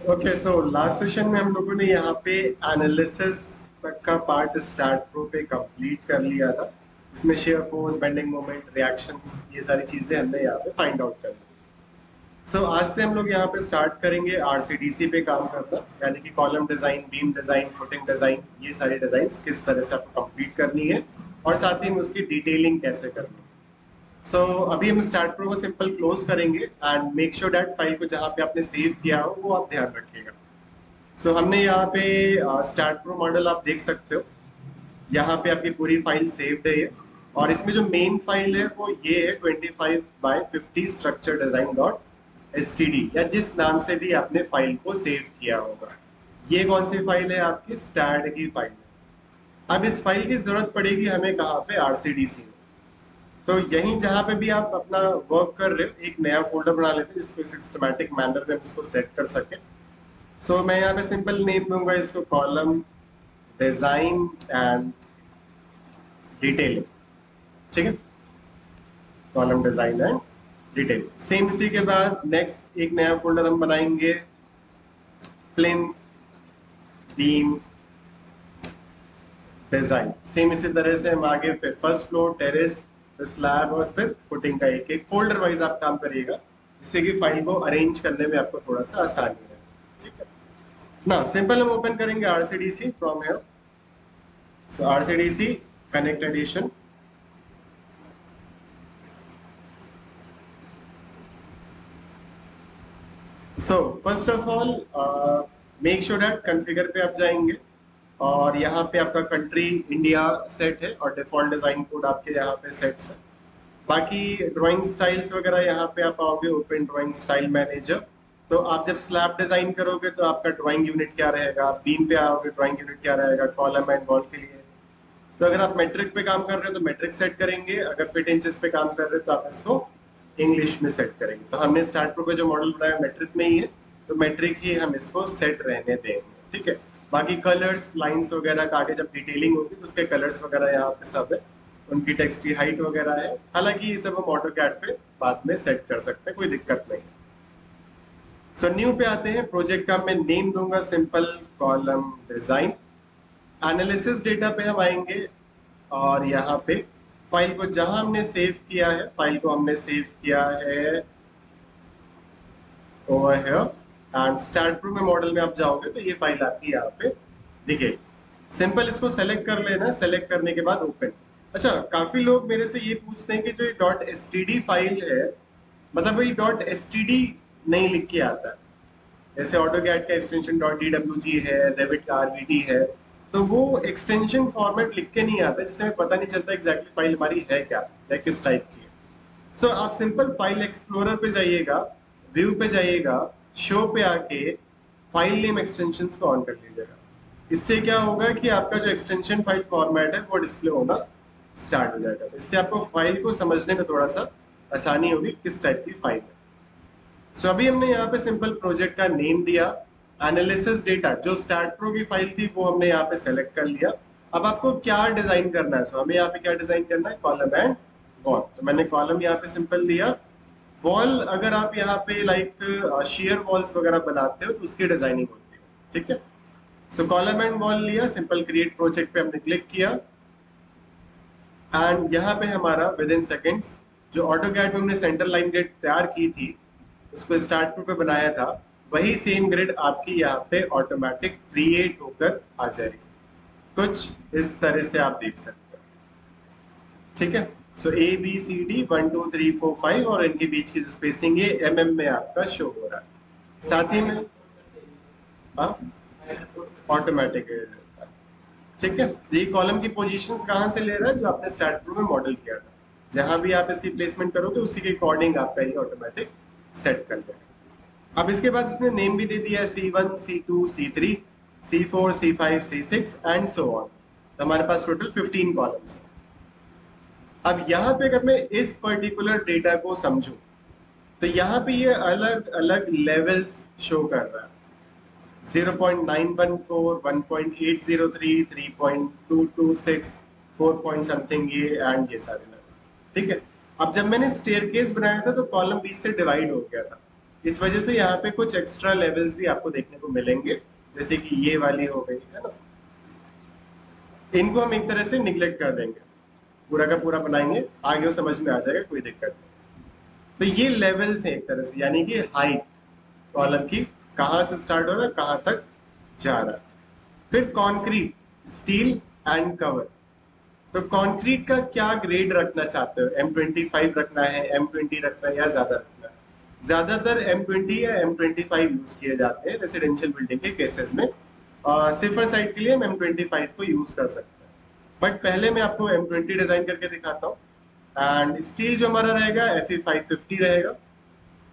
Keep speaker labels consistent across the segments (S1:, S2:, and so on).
S1: Okay, so last session में हम लोगों ने यहाँ पे एनालिसिस तक का पार्ट स्टार्ट प्रो पे कंप्लीट कर लिया था। इसमें shear force, bending moment, reactions, ये सारी चीजें हमने यहाँ पे फाइंड आउट कर ली। सो आज से हम लोग यहाँ पे स्टार्ट करेंगे आरसीडीसी पे काम करना, यानी कि column design, beam design, footing design, ये सारी डिजाइन किस तरह से आपको कंप्लीट करनी है और साथ ही में उसकी डिटेलिंग कैसे करनी है। सो अभी हम स्टार्ट प्रो को सिंपल क्लोज करेंगे and make sure that file को जहाँ पे आपने सेव किया हो वो आप ध्यान रखिएगा। सो हमने यहाँ पे स्टार्ट प्रो मॉडल आप देख सकते हो, यहाँ पे आपकी पूरी फाइल सेव्ड है ये। और इसमें जो मेन फाइल है वो ये है 25/50 स्ट्रक्चर डिजाइन डॉट एसटीडी, या जिस नाम से भी आपने फाइल को सेव किया होगा। ये कौन सी फाइल है? आपकी स्टैड की फाइल है। अब इस फाइल की जरूरत पड़ेगी हमें कहाँ पे? आरसीडीसी में। तो यहीं जहाँ पे भी आप अपना वर्क कर रहे हो एक नया फोल्डर बना लेते हैं जिसको सिस्टमैटिक मैनर में इसको सेट कर सके। सो मैं यहाँ पे सिंपल नेम दूंगा इसको कॉलम डिजाइन एंड डिटेलिंग। ठीक है, column design and detailing. Same इसी के बाद नेक्स्ट एक नया फोल्डर हम बनाएंगे प्लेन बीम डिजाइन। सेम इसी तरह से हम आगे फिर फर्स्ट फ्लोर, टेरेस, स्लैब और फिर फुटिंग का एक एक फोल्डर वाइज आप काम करिएगा, जिससे कि फाइल को अरेंज करने में आपको थोड़ा सा आसानी है। ठीक है ना, सिंपल हम ओपन करेंगे RCDC from here. So RCDC connect edition. So first of all make sure that configure पे आप जाएंगे और यहाँ पे आपका कंट्री इंडिया सेट है और डिफॉल्ट डिजाइन कोड आपके यहाँ पे सेट्स है। बाकी ड्राइंग स्टाइल्स वगैरह यहाँ पे आप आओगे ओपन ड्राइंग स्टाइल मैनेजर। तो आप जब स्लैब डिजाइन करोगे तो आपका ड्राइंग यूनिट क्या रहेगा, बीम पे आओगे ड्राइंग यूनिट क्या रहेगा, कॉलम एंड वॉल के लिए। तो अगर आप मेट्रिक पे काम कर रहे हो तो मेट्रिक सेट करेंगे, अगर फीट इंचेस पे काम कर रहे हो तो आप इसको इंग्लिश में सेट करेंगे। तो हमने स्टार्ट प्रो पे जो मॉडल बनाया मेट्रिक में ही है, तो मेट्रिक ही हम इसको सेट रहने देंगे। ठीक है, बाकी कलर्स, लाइंस वगैरह का आगे जब डिटेलिंग होगी तो उसके कलर्स वगैरह यहाँ पे सब है, उनकी टेक्स्ट की हाइट वगैरह है। हालांकि ये सब हम ऑटोकैड पे बाद में सेट कर सकते हैं, कोई दिक्कत नहीं। सो न्यू पे आते हैं। प्रोजेक्ट का मैं नेम दूंगा simple column design. Analysis data पे हम आएंगे और यहाँ पे फाइल को जहां हमने सेव किया है, फाइल को हमने सेव किया है over here and start pro में मॉडल में आप जाओगे तो ये फाइल आपकी यहाँ पे दिखेगी। सिंपल इसको सेलेक्ट कर लेना, सेलेक्ट करने के बाद ओपन। अच्छा, काफी लोग मेरे से ये पूछते हैं कि जो ये डॉट एसटीडी फाइल है, मतलब वही डॉट एसटीडी नहीं लिख के आता है। जैसे ऑटोकैड का एक्सटेंशन डॉट डीडब्ल्यूजी है, रेविट का आरवीटी है, तो वो एक्सटेंशन फॉर्मेट लिख के नहीं आता, जिससे हमें पता नहीं चलता एग्जैक्टली फाइल हमारी है क्या या किस टाइप की है। सो आप सिंपल फाइल एक्सप्लोरर पे जाइएगा, व्यू पे जाइएगा, शो पे आके फाइल नेम एक्सटेंशंस को ऑन कर लीजिएगा। इससे क्या होगा कि आपका जो एक्सटेंशन फाइल फॉर्मेट है वो डिस्प्ले होना स्टार्ट हो जाएगा। इससे आपको फाइल को समझने में थोड़ा सा आसानी होगी किस टाइप की फाइल है। सो अभी हमने यहाँ पे सिंपल प्रोजेक्ट का नेम दिया, एनालिसिस डेटा जो स्टार्ट प्रो की फाइल थी वो हमने यहाँ पे सेलेक्ट कर लिया। अब आपको क्या डिजाइन करना है? सो हमें यहाँ पे क्या डिजाइन करना है? Column and wall. तो मैंने कॉलम यहाँ पे सिंपल दिया। वॉल अगर आप यहाँ पे लाइक शेयर वॉल्स वगैरह बनाते हो तो उसकी डिजाइनिंग होती है। ठीक है, सो कॉलम एंड वॉल लिया, सिंपल क्रिएट प्रोजेक्ट पे हमने क्लिक किया एंड यहाँ पे हमारा विद इन सेकेंड्स जो ऑटोकैड में हमने सेंटर लाइन ग्रिड तैयार की थी, उसको स्टार्ट प्रो पे बनाया था, वही सेम ग्रिड आपकी यहाँ पे ऑटोमेटिक क्रिएट होकर आ जाएगी। कुछ इस तरह से आप देख सकते हो। ठीक है, सो ए बी सी डी 1 2 3 4 5 और इनके बीच की जो स्पेसिंग है एमएम में आपका शो हो रहा है। साथ ही में ऑटोमेटिक है। ठीक है, ये कॉलम की पोजीशंस कहाँ से ले रहा है? जो आपने स्टार्ट प्रो में मॉडल किया था, जहां भी आप इसकी प्लेसमेंट करोगे उसी के अकॉर्डिंग आपका ये ऑटोमेटिक सेट कर देगा। अब इसके बाद इसने नेम भी दे दिया है C1, C2, C3, C4, C5, C6 and so on. तो हमारे पास टोटल 15 कॉलम्स है। अब यहाँ पे अगर मैं इस पर्टिकुलर डेटा को समझूं तो यहाँ पे ये अलग अलग लेवल्स शो कर रहा है। 0.914, 1.803, 3.226, 4 पॉइंट समथिंग ये एंड ये सारे लेवल। ठीक है, अब जब मैंने स्टेयरकेस बनाया था तो कॉलम बीच से डिवाइड हो गया था, इस वजह से यहाँ पे कुछ एक्स्ट्रा लेवल्स भी आपको देखने को मिलेंगे, जैसे कि ये वाली हो गई है ना, इनको हम एक तरह से निगलेक्ट कर देंगे, पूरा का पूरा बनाएंगे, आगे वो समझ में आ जाएगा, कोई दिक्कत नहीं। तो ये लेवल्स हैं एक तरह से, यानी कि हाइट कॉलम की कहाँ से स्टार्ट हो रहा है, कहाँ तक जा रहा है। फिर कंक्रीट, स्टील एंड कवर। तो कंक्रीट का क्या ग्रेड रखना चाहते हो, M25 रखना है, M20 रखना है या ज्यादा रखना है? ज्यादातर M20 या M25 यूज किए जाते हैं रेसिडेंशियल बिल्डिंग के केसेस में। सिफर साइड के लिए हम M25 को यूज कर सकते हैं, बट पहले मैं आपको M20 डिजाइन करके दिखाता हूँ। एंड स्टील जो हमारा रहेगा Fe 550 रहेगा।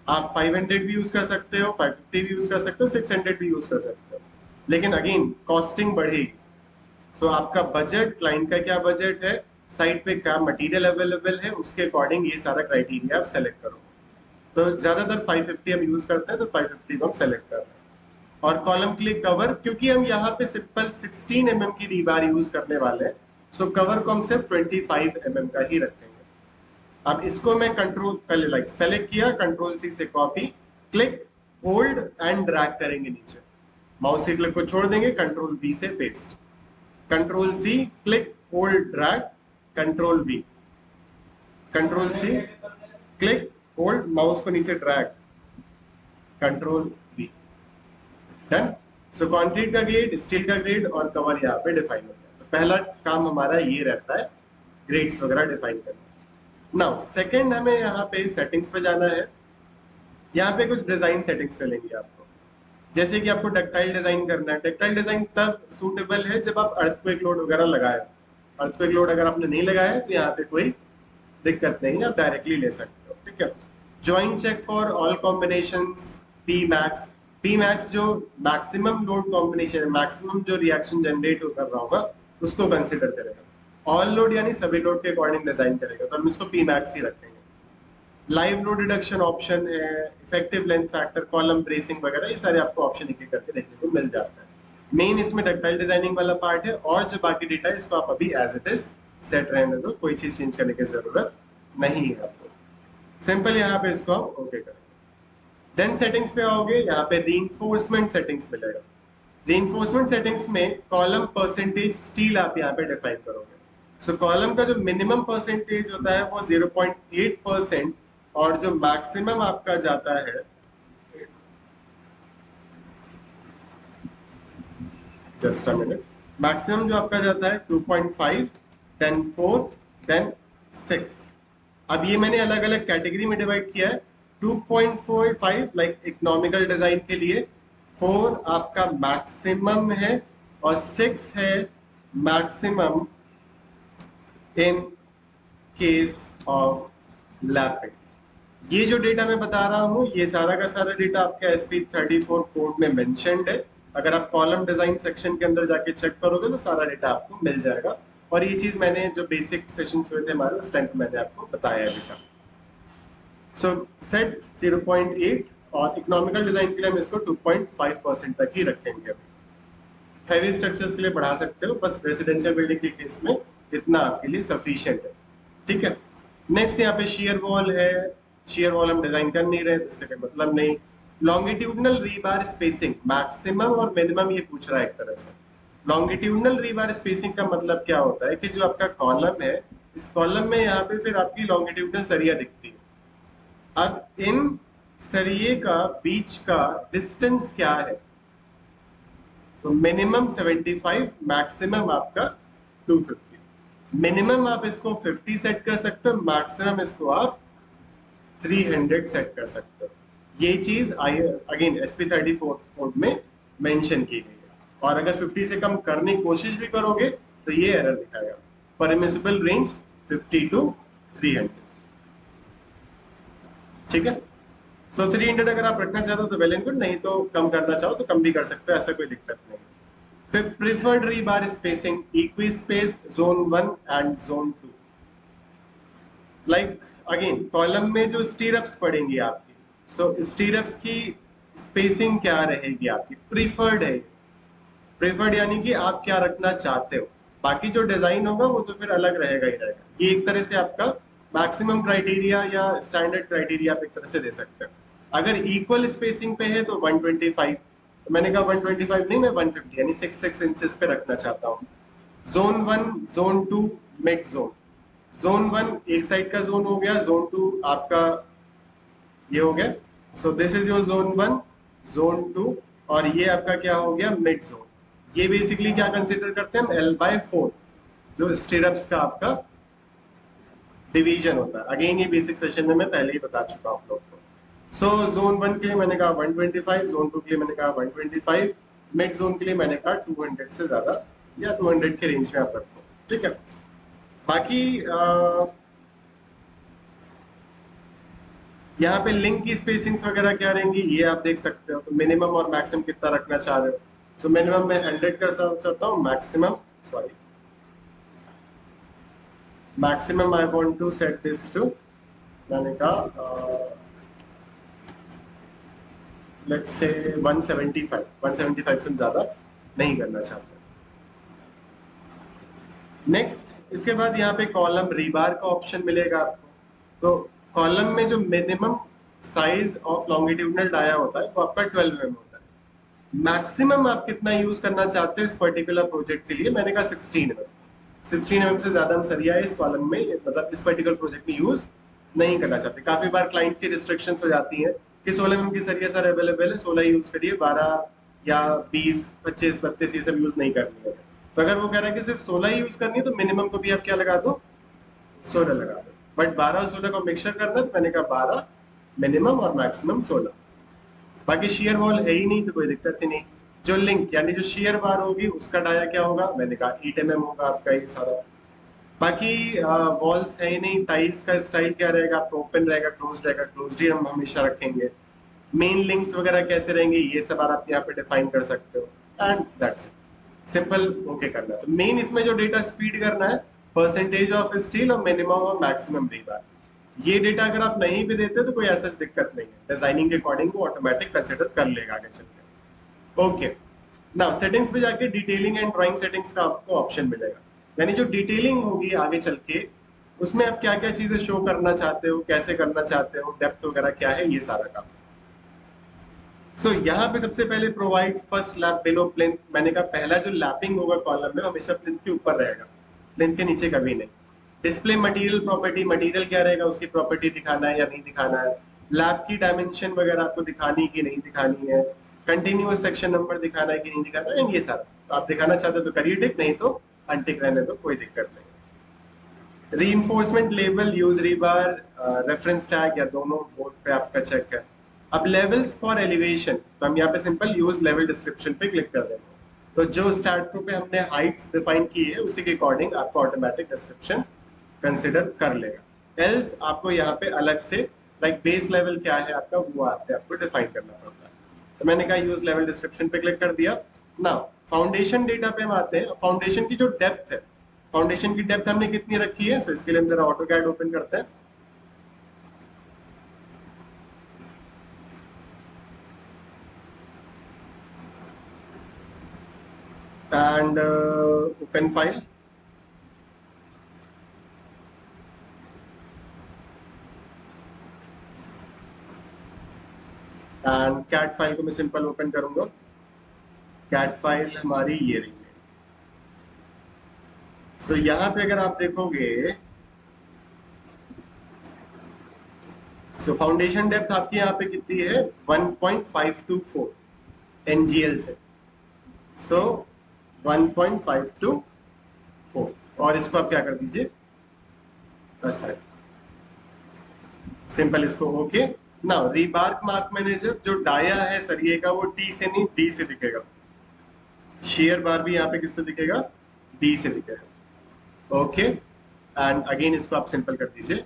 S1: आप 500 भी यूज कर सकते हो, 550 भी यूज कर सकते हो, 600 भी यूज कर सकते हो, लेकिन अगेन कॉस्टिंग बढ़ेगी। सो आपका बजट, क्लाइंट का क्या बजट है, साइट पे क्या मटेरियल अवेलेबल है, उसके अकॉर्डिंग ये सारा क्राइटेरिया आप सेलेक्ट करो। तो ज्यादातर 550 हम यूज करते हैं, तो 550 को हम सेलेक्ट कर रहे हैं। और कॉलम के लिए कवर, क्योंकि हम यहाँ पे सिंपल 16 mm की रीबार यूज करने वाले हैं, सो कवर को हम सिर्फ 25 mm का ही रखेंगे। अब इसको मैं कंट्रोल पहले लाइक सेलेक्ट किया, कंट्रोल सी से copy, click, hold and drag करेंगे नीचे, माउस के क्लिक को छोड़ देंगे, कंट्रोल बी से paste, control C, click, hold, drag, control B, control C, click, hold, mouse को नीचे drag, control B, done. So concrete का ग्रेड, स्टील का ग्रेड और कवर यहाँ पे डिफाइन हो गया। तो पहला काम हमारा ये रहता है ग्रेड्स वगैरह डिफाइन करना। नाउ सेकंड हमें यहाँ पे सेटिंग्स पे जाना है। यहाँ पे कुछ डिजाइन सेटिंग्स मिलेंगी आपको, जैसे कि आपको डक्टाइल डिजाइन करना है। डक्टाइल डिजाइन तब सूटेबल है जब आप अर्थक्वेक लोड वगैरह लगाए। अर्थक्वेक लोड अगर आपने नहीं लगाया है तो यहाँ पे कोई दिक्कत नहीं है, आप डायरेक्टली ले सकते हो, ठीक है। Joint check for all combinations, P max जो मैक्सिमम लोड कॉम्बिनेशन है, मैक्सिमम जो रिएक्शन जनरेट कर रहा होगा उसको कंसिडर करेगा। ऑल लोड यानी सभी लोड के अकॉर्डिंग डिजाइन करेगा, तो हम इसको पी मैक्स ही रखेंगे। लाइव लोड रिडक्शन ऑप्शन है, effective length factor, column bracing वगैरह, ये सारे आपको ऑप्शन एक एक करके देखने को मिल जाता है। मेन इसमें डक्टाइल डिजाइनिंग वाला पार्ट है, और जो बाकी डेटा है इसको आप अभी एज इट इज सेट रहने दो, कोई चीज चेंज करने की जरूरत नहीं है आपको। सिंपल यहाँ पे इसको हम ओके करेंगे। देन सेटिंग्स पे आओगे, यहाँ पे रीइंफोर्समेंट सेटिंग्स मिलेगा। रीइंफोर्समेंट सेटिंग्स में कॉलम परसेंटेज स्टील आप यहाँ पे डिफाइन करोगे। सो कॉलम का जो मिनिमम परसेंटेज होता है वो 0.8%, और जो मैक्सिमम आपका जाता है, जस्ट अ मिनट, मैक्सिमम जो आपका जाता है 2.5, देन 4, देन 6। अब ये मैंने अलग अलग कैटेगरी में डिवाइड किया है। 2.45 लाइक इकोनॉमिकल डिजाइन के लिए, 4 आपका मैक्सिमम है, और 6 है maximum in case of lapping. ये जो डेटा मैं बता रहा हूँ, ये सारा का सारा डेटा आपका SP34 कोड में मेंशन्ड है। अगर आप कॉलम डिजाइन सेक्शन के अंदर जाके चेक करोगे तो सारा डेटा आपको मिल जाएगा, और ये चीज मैंने जो बेसिक सेशंस हुए थे हमारे उस टाइम पे मैंने आपको बताया डेटा। सो सेट 0.8, और इकोनॉमिकल डिजाइन के लिए हम इसको 2.5% तक ही रखेंगे। अभी हैवी स्ट्रक्चर्स के लिए बढ़ा सकते हो, बस रेसिडेंशियल बिल्डिंग के केस में इतना आपके लिए सफिशिएंट है, ठीक है। नेक्स्ट यहाँ पे शेयर वॉल है। शेयर वॉल हम डिजाइन कर नहीं रहे, तो इससे कोई मतलब नहीं। लॉन्गिट्यूडनल रीबार स्पेसिंग, मैक्सिमम और मिनिमम ये पूछ रहा है एक तरह से। लॉन्गिट्यूडनल रीबार स्पेसिंग का मतलब क्या होता है कि जो आपका कॉलम है, इस कॉलम में यहाँ पे फिर आपकी लॉन्गिट्यूडनल सरिया दिखती है। अब इन सरिये का बीच का डिस्टेंस क्या है, तो मिनिमम 75, मैक्सिमम आपका 250। मिनिमम आप इसको 50 सेट कर सकते हो, मैक्सिमम इसको आप 300 सेट कर सकते हो। ये चीज अगेन SP34 कोड में मेंशन की गई है, और अगर 50 से कम करने की कोशिश भी करोगे तो ये एरर दिखाएगा। परमिसिबल रेंज 50 to 300, ठीक है। सो 300 अगर आप रखना चाहते हो तो वेल एंड गुड, नहीं तो कम करना चाहो तो कम भी कर सकते हो, ऐसा कोई दिक्कत नहीं। फिर preferred rebar spacing, equi space zone 1 and zone 2। Like again column में जो स्टीरअप्स पड़ेंगी आपकी, सो स्टीरअप्स की स्पेसिंग क्या रहेगी आपकी, प्रिफर्ड है। प्रिफर्ड यानी कि आप क्या रखना चाहते हो, बाकी जो डिजाइन होगा वो तो फिर अलग रहेगा ही रहेगा। ये एक तरह से आपका मैक्सिमम क्राइटेरिया या स्टैंडर्ड क्राइटेरिया आप एक तरह से दे सकते हो। अगर इक्वल स्पेसिंग पे है तो 125, तो मैंने कहा 125 नहीं, मैं 150 यानी 6 इंचेस पे रखना चाहता हूँ। Zone 1, zone 2, mid zone. Zone 1 एक साइड का जोन हो गया, जोन 2 आपका ये हो गया। So this is your zone 1, zone 2, और ये आपका क्या हो गया, मिड जोन। ये बेसिकली क्या कंसिडर करते हैं हम, L/4 जो स्टीरअप्स का आपका डिवीजन होता है। अगेन ये बेसिक सेशन में मैं पहले ही बता चुका हूँ आप लोग को। सो जोन 1 के लिए मैंने कहा 125, जोन 2 के लिए मैंने कहा 125, मिड जोन के लिए मैंने कहा 200 से ज्यादा या 200 के रेंज में आप रखो, ठीक है। बाकी यहाँ पे लिंक की स्पेसिंग्स वगैरह क्या रहेंगी ये आप देख सकते हो। तो मिनिमम और मैक्सिमम कितना रखना चाह रहे हो। सो मिनिमम मैं 100 कर सकता हूँ, maximum maximum I want to set this to, मैंने कहा लेट्स से 175 से ज्यादा नहीं करना चाहते। नेक्स्ट, इसके बाद यहाँ पे कॉलम रीबार का ऑप्शन मिलेगा आपको। तो कॉलम में जो minimum size of longitudinal dia होता है वो आपका 12 mm होता है। मैक्सिमम आप कितना यूज करना चाहते हो इस पर्टिकुलर प्रोजेक्ट के लिए, मैंने कहा 16 mm। 16 mm से ज्यादा हम सरिया इस कॉलम में, मतलब इस पर्टिकुलर प्रोजेक्ट में यूज नहीं करना चाहते। काफी बार क्लाइंट की रिस्ट्रिक्शंस हो जाती हैं कि 16 mm की सरिया सर अवेलेबल है, 16 यूज करिए, 12 या 20, 25, 32 ये सब यूज नहीं करनी है। तो अगर वो कह रहा है कि सिर्फ 16 ही यूज करनी है तो मिनिमम को भी आप क्या लगा दो, 16 लगा दो। बट 12 और 16 को मिक्सचर करना, तो मैंने कहा 12 मिनिमम और मैक्सिमम 16। बाकी शेयर वॉल है ही नहीं तो कोई दिक्कत ही नहीं। जो लिंक यानी जो शेयर बार होगी उसका डाया क्या होगा, मैंने कहा 8 mm होगा आपका ये सारा। बाकी वॉल्स है ही नहीं। टाइल्स का स्टाइल क्या रहेगा आपका, ओपन रहेगा, क्लोज रहेगा, क्लोज्ड ही हम हमेशा रखेंगे। मेन लिंक्स वगैरह कैसे रहेंगे ये सब आप यहाँ पे डिफाइन कर सकते हो, and that's it. Simple okay करना है। तो मेन इसमें जो डेटा फीड करना है, परसेंटेज ऑफ स्टील और मिनिमम और मैक्सिमम रीबार। ये डेटा अगर आप नहीं भी देते तो कोई ऐसा दिक्कत नहीं है, डिजाइनिंग के अकॉर्डिंग वो ऑटोमेटिक कंसिडर कर लेगा आगे चलकर। ओके, नाउ सेटिंग्स पे जाके डिटेलिंग एंड ड्राइंग सेटिंग्स का आपको ऑप्शन मिलेगा। यानी जो डिटेलिंग होगी आगे चल के, उसमें आप क्या क्या चीजें शो करना चाहते हो, कैसे करना चाहते हो, डेप्थ वगैरह क्या है, ये सारा काम। सो यहाँ पे सबसे पहले provide first lap below plinth. मैंने कहा पहला जो लैपिंग होगा कॉलम में हमेशा प्लिंथ के ऊपर रहेगा, प्लिंथ के नीचे कभी नहीं। डिस्प्ले मटेरियल प्रॉपर्टी, मटेरियल क्या रहेगा उसकी प्रॉपर्टी दिखाना है या नहीं दिखाना है। लैब की डायमेंशन वगैरह आपको दिखानी कि नहीं दिखानी है। कंटिन्यूअस सेक्शन नंबर दिखाना है कि नहीं दिखाना है, ये सारा। तो आप दिखाना चाहते हो तो करिए टिक, नहीं तो अनटिक रहने दो, कोई दिक्कत नहीं। Reinforcement level, use rebar, reference tag या दोनों बोर्ड पे आपका चेक है। अब लेवल्स फॉर एलिवेशन, तो हम यहाँ पे सिंपल यूज लेवल डिस्क्रिप्शन पे क्लिक कर देंगे। तो जो स्टार्ट प्रो पे हमने हाइट्स डिफाइन की है उसी के अकॉर्डिंग आपको ऑटोमेटिक डिस्क्रिप्शन कंसिडर कर लेगा। एल्स आपको यहाँ पे अलग से लाइक बेस लेवल क्या है आपका वो आपको डिफाइन करना पड़ता है। तो मैंने कहा यूज लेवल डिस्क्रिप्शन पे क्लिक कर दिया। ना फाउंडेशन डेटा पे हम आते हैं। फाउंडेशन की जो डेप्थ है, फाउंडेशन की डेप्थ हमने कितनी रखी है, सो इसके लिए हम जरा ऑटोकैड ओपन करते हैं। and open file, and cat file को मैं सिंपल ओपन करूंगा। कैट फाइल हमारी ये रही है। सो यहाँ पे अगर आप देखोगे, सो फाउंडेशन डेप्थ आपकी यहाँ पे कितनी है, 1.524 NGL से। सो 1.524, और इसको आप क्या कर दीजिए, सिंपल इसको ओके। नाउ रीबार्क मार्क मैनेजर, जो डाया है सरिये का वो टी से नहीं डी से दिखेगा। शेयर बार भी यहाँ पे किससे दिखेगा, डी से दिखेगा। ओके, एंड अगेन इसको आप सिंपल कर दीजिए।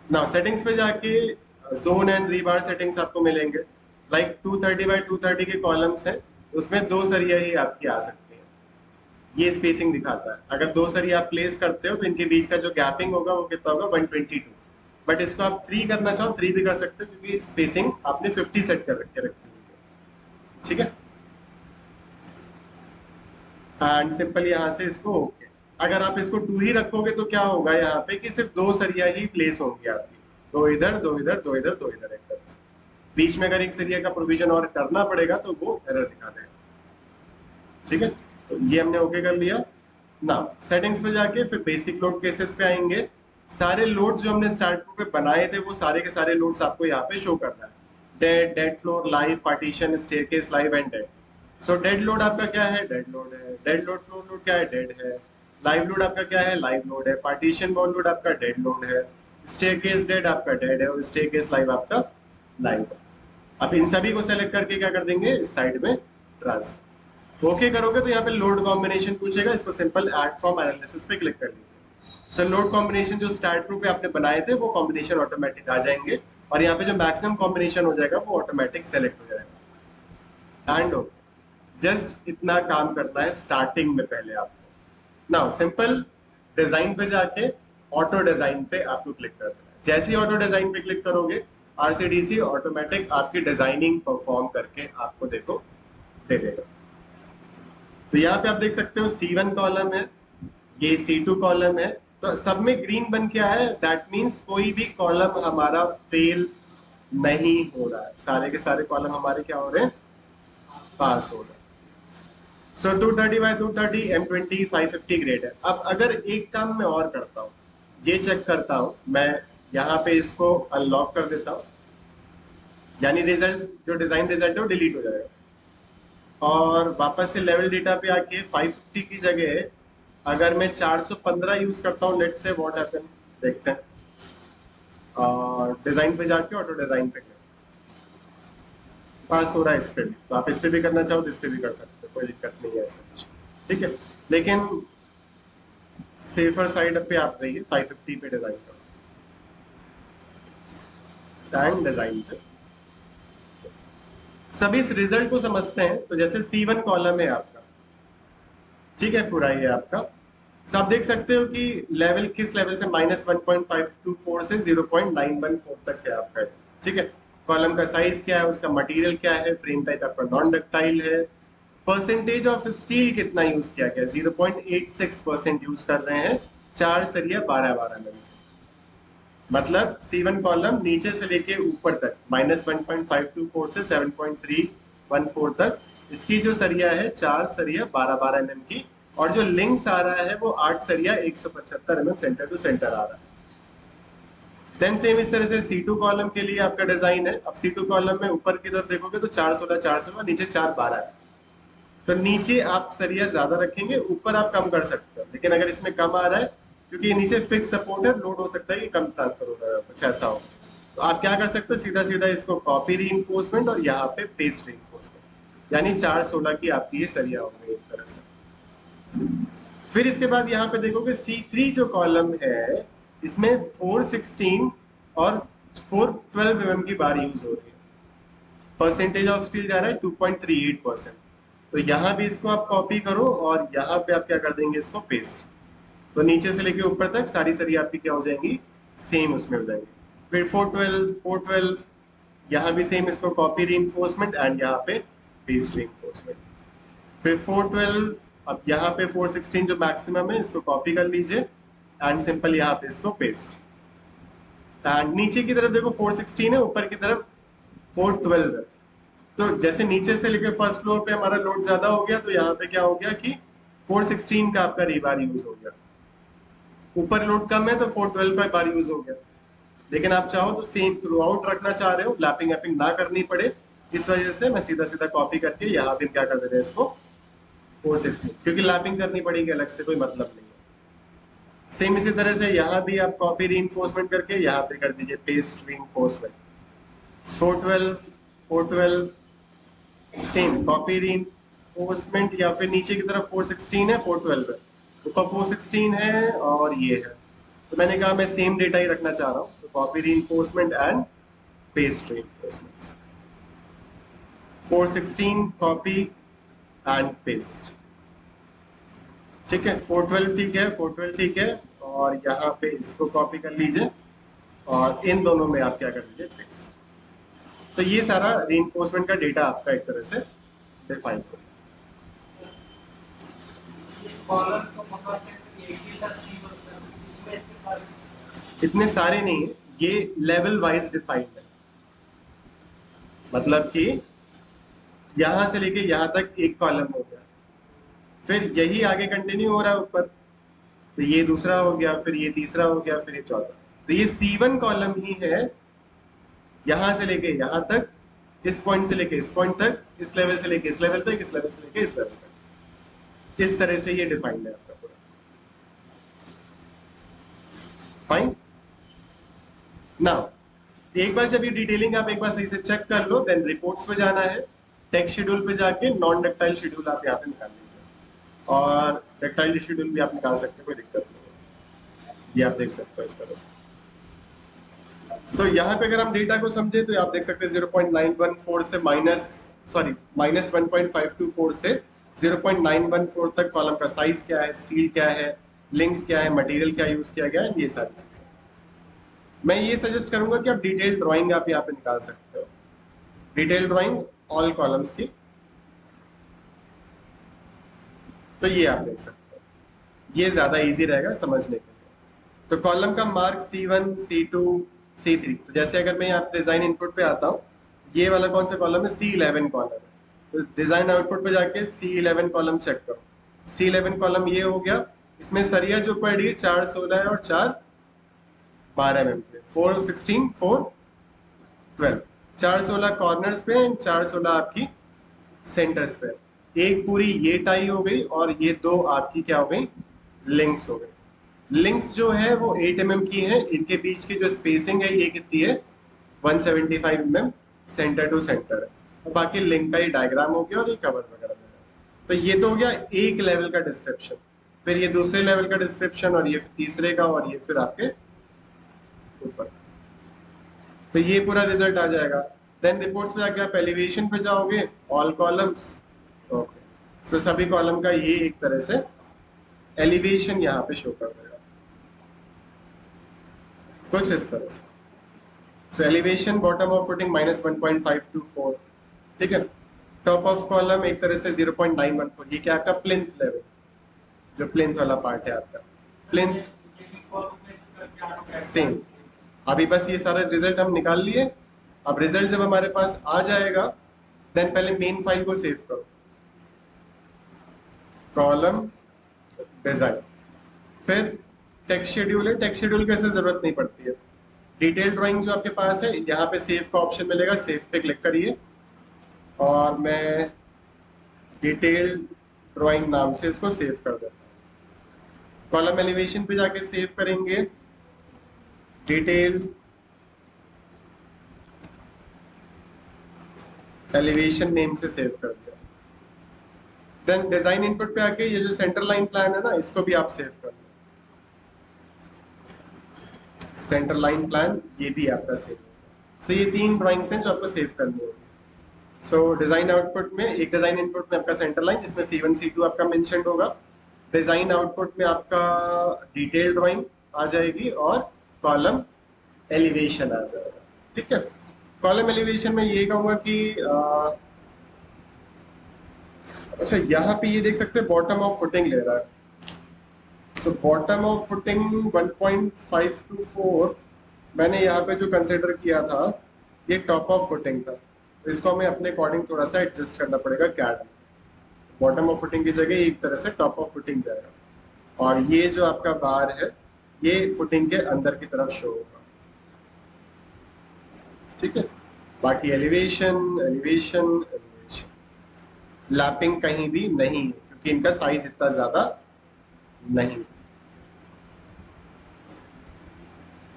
S1: नाउ सेटिंग्स पे जाके जोन एंड रीबार सेटिंग्स आपको मिलेंगे। लाइक 230 बाय 230 के कॉलम्स हैं, उसमें 2 सरिया ही आपकी आ सकती है। ये स्पेसिंग दिखाता है। अगर 2 सरिया आप प्लेस करते हो तो इनके बीच का जो गैपिंग होगा वो कितना होगा, 122। बट इसको आप 3 करना चाहो 3 भी कर सकते हो, क्योंकि स्पेसिंग आपने 50 सेट कर रखी है, ठीक है। एंड सिंपल यहाँ से इसको ओके। अगर आप इसको 2 ही रखोगे तो क्या होगा यहाँ पे कि सिर्फ 2 सरिया ही प्लेस होंगी आपकी, दो इधर दो इधर दो इधर दो इधर, एक तरह से। बीच में अगर एक सरिया का प्रोविजन और करना पड़ेगा तो वो एरर दिखा देगा। ठीक है, तो ये हमने ओके कर लिया ना। सेटिंग्स पे जाके फिर बेसिक लोड केसेस पे आएंगे। सारे लोड्स जो हमने स्टार्ट पे बनाए थे वो सारे के सारे लोड्स आपको यहाँ पे शो करना है। Dead, dead floor, live, partition, staircase, live and dead. So dead load आपका क्या है? डेड लोड है। डेड लोड, फ्लोर लोड क्या है? डेड है। लाइव लोड आपका क्या है? लाइव लोड है। पार्टीशन वॉल लोड आपका डेड लोड है। स्टेयरकेस डेड आपका डेड है और स्टेयरकेस लाइव आपका लाइव है। अब इन सभी को सेलेक्ट करके क्या कर देंगे, इस साइड में ट्रांसफर। ओके करोगे तो यहाँ पे लोड कॉम्बिनेशन पूछेगा, इसको सिंपल ऐड फ्रॉम एनालिसिस पे क्लिक कर लीजिए। सो लोड कॉम्बिनेशन जो स्टार्ट ग्रुप पे आपने बनाए थे वो कॉम्बिनेशन ऑटोमेटिक आ जाएंगे और यहाँ पे जो मैक्सिमम कॉम्बिनेशन हो जाएगा वो ऑटोमेटिक सेलेक्ट हो जाएगा। एंड जस्ट इतना काम करना है स्टार्टिंग में पहले आपको। नाउ सिंपल डिजाइन पे जाके ऑटो डिजाइन पे आपको क्लिक करना है। जैसे ही ऑटो डिजाइन पे क्लिक करोगे आरसीडीसी ऑटोमेटिक आपकी डिजाइनिंग परफॉर्म करके आपको देखो दे देगा। तो यहाँ पे आप देख सकते हो C1 कॉलम है, ये C2 कॉलम है, तो सब में ग्रीन बन के आया है। दैट मीन्स कोई भी कॉलम हमारा फेल नहीं हो रहा है, सारे के सारे कॉलम हमारे क्या हो रहे हैं, पास हो रहे हैं। सो 230 बाय 230 M20 550 ग्रेड है। अब अगर एक काम मैं और करता हूँ, ये चेक करता हूँ मैं, यहाँ पे इसको अनलॉक कर देता हूँ, यानी रिजल्ट जो डिजाइन रिजल्ट है वो डिलीट हो जाएगा और वापस से लेवल डेटा पे आके 550 की जगह अगर मैं 415 यूज करता हूँ, लेट्स से व्हाट हैपन, देखते हैं। और डिजाइन पे जाके ऑटो डिजाइन पे पास हो रहा है इस पे भी, तो आप इस पे भी करना चाहो तो इस पे भी कर सकते हो, कोई दिक्कत नहीं है ऐसा। ठीक है, लेकिन सेफर साइड पे आप रहिए, 550 पे डिजाइन करो, टाइम डिजाइन पे सभी इस रिजल्ट को समझते हैं। तो जैसे C1 कॉलम है आपका, ठीक है, पूरा ये आपका। तो आप देख सकते हो कि लेवल किस लेवल से -1.524 से 0.914 तक है आपका। ठीक है, कॉलम का साइज क्या है, उसका मटेरियल क्या है, फ्रेम टाइप आपका नॉन डक्टाइल है, परसेंटेज ऑफ स्टील कितना यूज किया गया, 0.86% यूज कर रहे हैं, 4 सरिया 12-12 में। मतलब C1 कॉलम नीचे से लेके ऊपर तक -1.524 से 7.314 तक इसकी जो सरिया है 4 सरिया 12-12 mm की, और जो लिंक्स आ रहा है वो 8 सरिया 175 mm सेंटर टू सेंटर आ रहा है। देन सेम इस तरह से C2 कॉलम के लिए आपका डिजाइन है। अब C2 कॉलम में ऊपर की तरफ देखोगे तो 416 416, नीचे 412 है। तो नीचे आप सरिया ज्यादा रखेंगे, ऊपर आप कम कर सकते हो, लेकिन अगर इसमें कम आ रहा है क्योंकि नीचे फिक्स सपोर्ट है, लोड हो सकता है कि कम ट्रांसफर हो रहा है, कुछ ऐसा हो, तो आप क्या कर सकते हो, सीधा सीधा इसको कॉपी रीइंफोर्समेंट और यहाँ पे पेस्ट रीइंफोर्समेंट, यानी 416 की आपकी ये सरिया हो गई एक तरह से। फिर इसके बाद यहाँ पे देखोगे C3 जो कॉलम है इसमें 416 और 412 mm की बार यूज हो रही है। परसेंटेज ऑफ स्टील जा रहा है 2.38%। तो यहाँ भी इसको आप कॉपी करो और यहाँ पे आप क्या कर देंगे, इसको पेस्ट। तो नीचे से लेके ऊपर तक सारी सरिया आपकी क्या हो जाएंगी, सेम उसमें हो जाएंगी। फिर 412 यहाँ भी सेम, इसको कॉपी रीइंफोर्समेंट एंड यहाँ पे पेस्ट रीइंफोर्समेंट। फिर 412, अब यहाँ पे 416 जो मैक्सिमम है इसको कॉपी कर लीजिए एंड सिंपल यहाँ पे इसको पेस्ट। एंड नीचे की तरफ देखो 416 है, ऊपर की तरफ 412 है। तो जैसे नीचे से लेके फर्स्ट फ्लोर पे हमारा लोड ज्यादा हो गया, तो यहाँ पे क्या हो गया कि 416 का आपका रीबार यूज हो गया। ऊपर लोड कम है तो 412 का बार यूज हो गया। लेकिन आप चाहो तो सेम थ्रू आउट रखना चाह रहे हो, लैपिंग वैपिंग ना करनी पड़े, इस वजह से मैं सीधा सीधा कॉपी करके यहाँ पे क्या कर देते हैं इसको 416, क्योंकि लैपिंग करनी पड़ेगी अलग से, कोई मतलब नहीं है। सेम इसी तरह से यहाँ भी आप कॉपी रीइंफोर्समेंट करके यहाँ पे कर दीजिए paste reinforcement. 412 same copy reinforcement, या फिर नीचे की तरफ 416 है, 412 है, ऊपर 416 है और ये है। तो मैंने कहा मैं सेम डेटा ही रखना चाह रहा हूँ, तो copy reinforcement and paste reinforcement. 416 copy and paste, ठीक है। 412 ठीक है, 412 ठीक है, और यहाँ पे इसको कॉपी कर लीजिए और इन दोनों में आप क्या कर लीजिए, पेस्ट। तो ये सारा रीइंफोर्समेंट का डेटा आपका एक तरह से डिफाइन हो। इतने सारे नहीं है, ये लेवल वाइज डिफाइंड है, मतलब कि यहां से लेके यहां तक एक कॉलम हो गया, फिर यही आगे कंटिन्यू हो रहा है ऊपर, तो ये दूसरा हो गया, फिर ये तीसरा हो गया, फिर ये चौथा। तो ये C1 कॉलम ही है, यहां से लेके यहां तक, इस पॉइंट से लेके इस पॉइंट तक, इस लेवल से लेके इस लेवल तक, इस लेवल से लेके इस लेवल तक। इस तरह से ये डिफाइंड है आपका पूरा। फाइन। नाउ एक बार जब ये डिटेलिंग आप एक बार सही से चेक कर लो, देन रिपोर्ट्स पे जाना है, टेक्स्ट शेड्यूल पे जाके नॉन डक्टाइल शेड्यूल आप यहाँ पे निकाल लीजिए, और डक्टाइल शेड्यूल भी आप निकाल सकते हो, कोई दिक्कत नहीं है। ये आप देख सकते हो इस तरह से। सो यहाँ पे अगर हम डेटा को समझे तो आप देख सकते हैं 0.914 से माइनस 1.524 से 0.914 तक कॉलम का साइज क्या है, स्टील क्या है, लिंक्स क्या है, मटेरियल क्या यूज किया गया है, ये सारी चीजें। मैं ये सजेस्ट करूंगा कि आप डिटेल ड्राइंग आप यहाँ पे निकाल सकते हो, डिटेल ड्राइंग ऑल कॉलम्स की, तो ये आप देख सकते हो, ये ज्यादा इजी रहेगा समझने के लिए। तो कॉलम का मार्क C1, C2, C3। तो जैसे अगर मैं यहाँ डिजाइन इनपुट पे आता हूँ, ये वाला कौन सा कॉलम है, C11 कॉलम है, तो डिजाइन आउटपुट पे जाके C11 कॉलम चेक करो। C11 कॉलम ये हो गया, इसमें सरिया जो पड़ रही है 4 16 है और 4 12 mm पे, 4 16 4 12, 4 16 कॉर्नर्स पे एंड 4 16 आपकी सेंटर्स पे। एक पूरी ये टाई हो गई और ये दो आपकी क्या हो गई, लिंक्स हो गई। लिंक्स जो है वो 8 mm की है, इनके बीच की जो स्पेसिंग है ये कितनी है, 175 mm सेंटर टू सेंटर है, और बाकी लिंक का ही डायग्राम हो गया और ये कवर वगैरह। तो ये तो हो गया एक लेवल का डिस्क्रिप्शन, फिर ये दूसरे लेवल का डिस्क्रिप्शन, और ये तीसरे का, और ये फिर आपके ऊपर। तो ये पूरा रिजल्ट आ जाएगा। देन रिपोर्ट्स पे जाके आप एलिवेशन पे जाओगे, ऑल कॉलम्स, ओके। सो सभी कॉलम का ये एक तरह से एलिवेशन यहाँ पे शो कर देगा, कुछ इस तरह से। सो एलिवेशन बॉटम ऑफ फुटिंग -1.524, ठीक है। टॉप ऑफ कॉलम एक तरह से 0.914, ये क्या आपका प्लिंथ लेवल, जो प्लिंथ वाला पार्ट है आपका, प्लिंथ सेम। अभी बस ये सारा रिजल्ट हम निकाल लिए। अब रिजल्ट जब हमारे पास आ जाएगा, देन पहले मेन फाइल को सेव करो, कॉलम डिजाइन, फिर टेक्स्ट शेड्यूल है, टेक्स्ट शेड्यूल की ऐसे जरूरत नहीं पड़ती है। डिटेल ड्राइंग जो आपके पास है, यहाँ पे सेव का ऑप्शन मिलेगा, सेव पे क्लिक करिए, और मैं डिटेल ड्राइंग नाम से इसको सेव कर देता हूँ। कॉलम एलिवेशन पे जाके सेव करेंगे, डिटेल एलिवेशन नेम से सेव कर दिया। देन डिजाइन इनपुट पे आके ये जो सेंटर लाइन प्लान है ना, इसको भी आप सेव कर लो, सेंटर लाइन प्लान ये भी आपका सेव होगा। सो ये 3 ड्राइंग्स हैं जो आपको सेव करनी होगी। सो डिजाइन आउटपुट में, एक डिजाइन इनपुट में आपका सेंटर लाइन जिसमें C1 C2 आपका मेंशन होगा, डिजाइन आउटपुट में आपका डिटेल ड्राइंग आ जाएगी, और कॉलम एलिवेशन आ जाएगा, ठीक है। कॉलम एलिवेशन में ये कहूंगा कि अच्छा यहाँ पे ये देख सकते हैं बॉटम ऑफ फुटिंग ले रहा है। सो बॉटम ऑफ फुटिंग 1.524 मैंने यहाँ पे जो कंसिडर किया था, ये टॉप ऑफ फुटिंग था, तो इसको हमें अपने अकॉर्डिंग थोड़ा सा एडजस्ट करना पड़ेगा कैड में। बॉटम ऑफ फुटिंग की जगह एक तरह से टॉप ऑफ फुटिंग जाएगा, और ये जो आपका बार है ये फुटिंग के अंदर की तरफ शो होगा, ठीक है। बाकी एलिवेशन एलिवेशन एलिवेशन, लैपिंग कहीं भी नहीं, क्योंकि इनका साइज इतना ज्यादा नहीं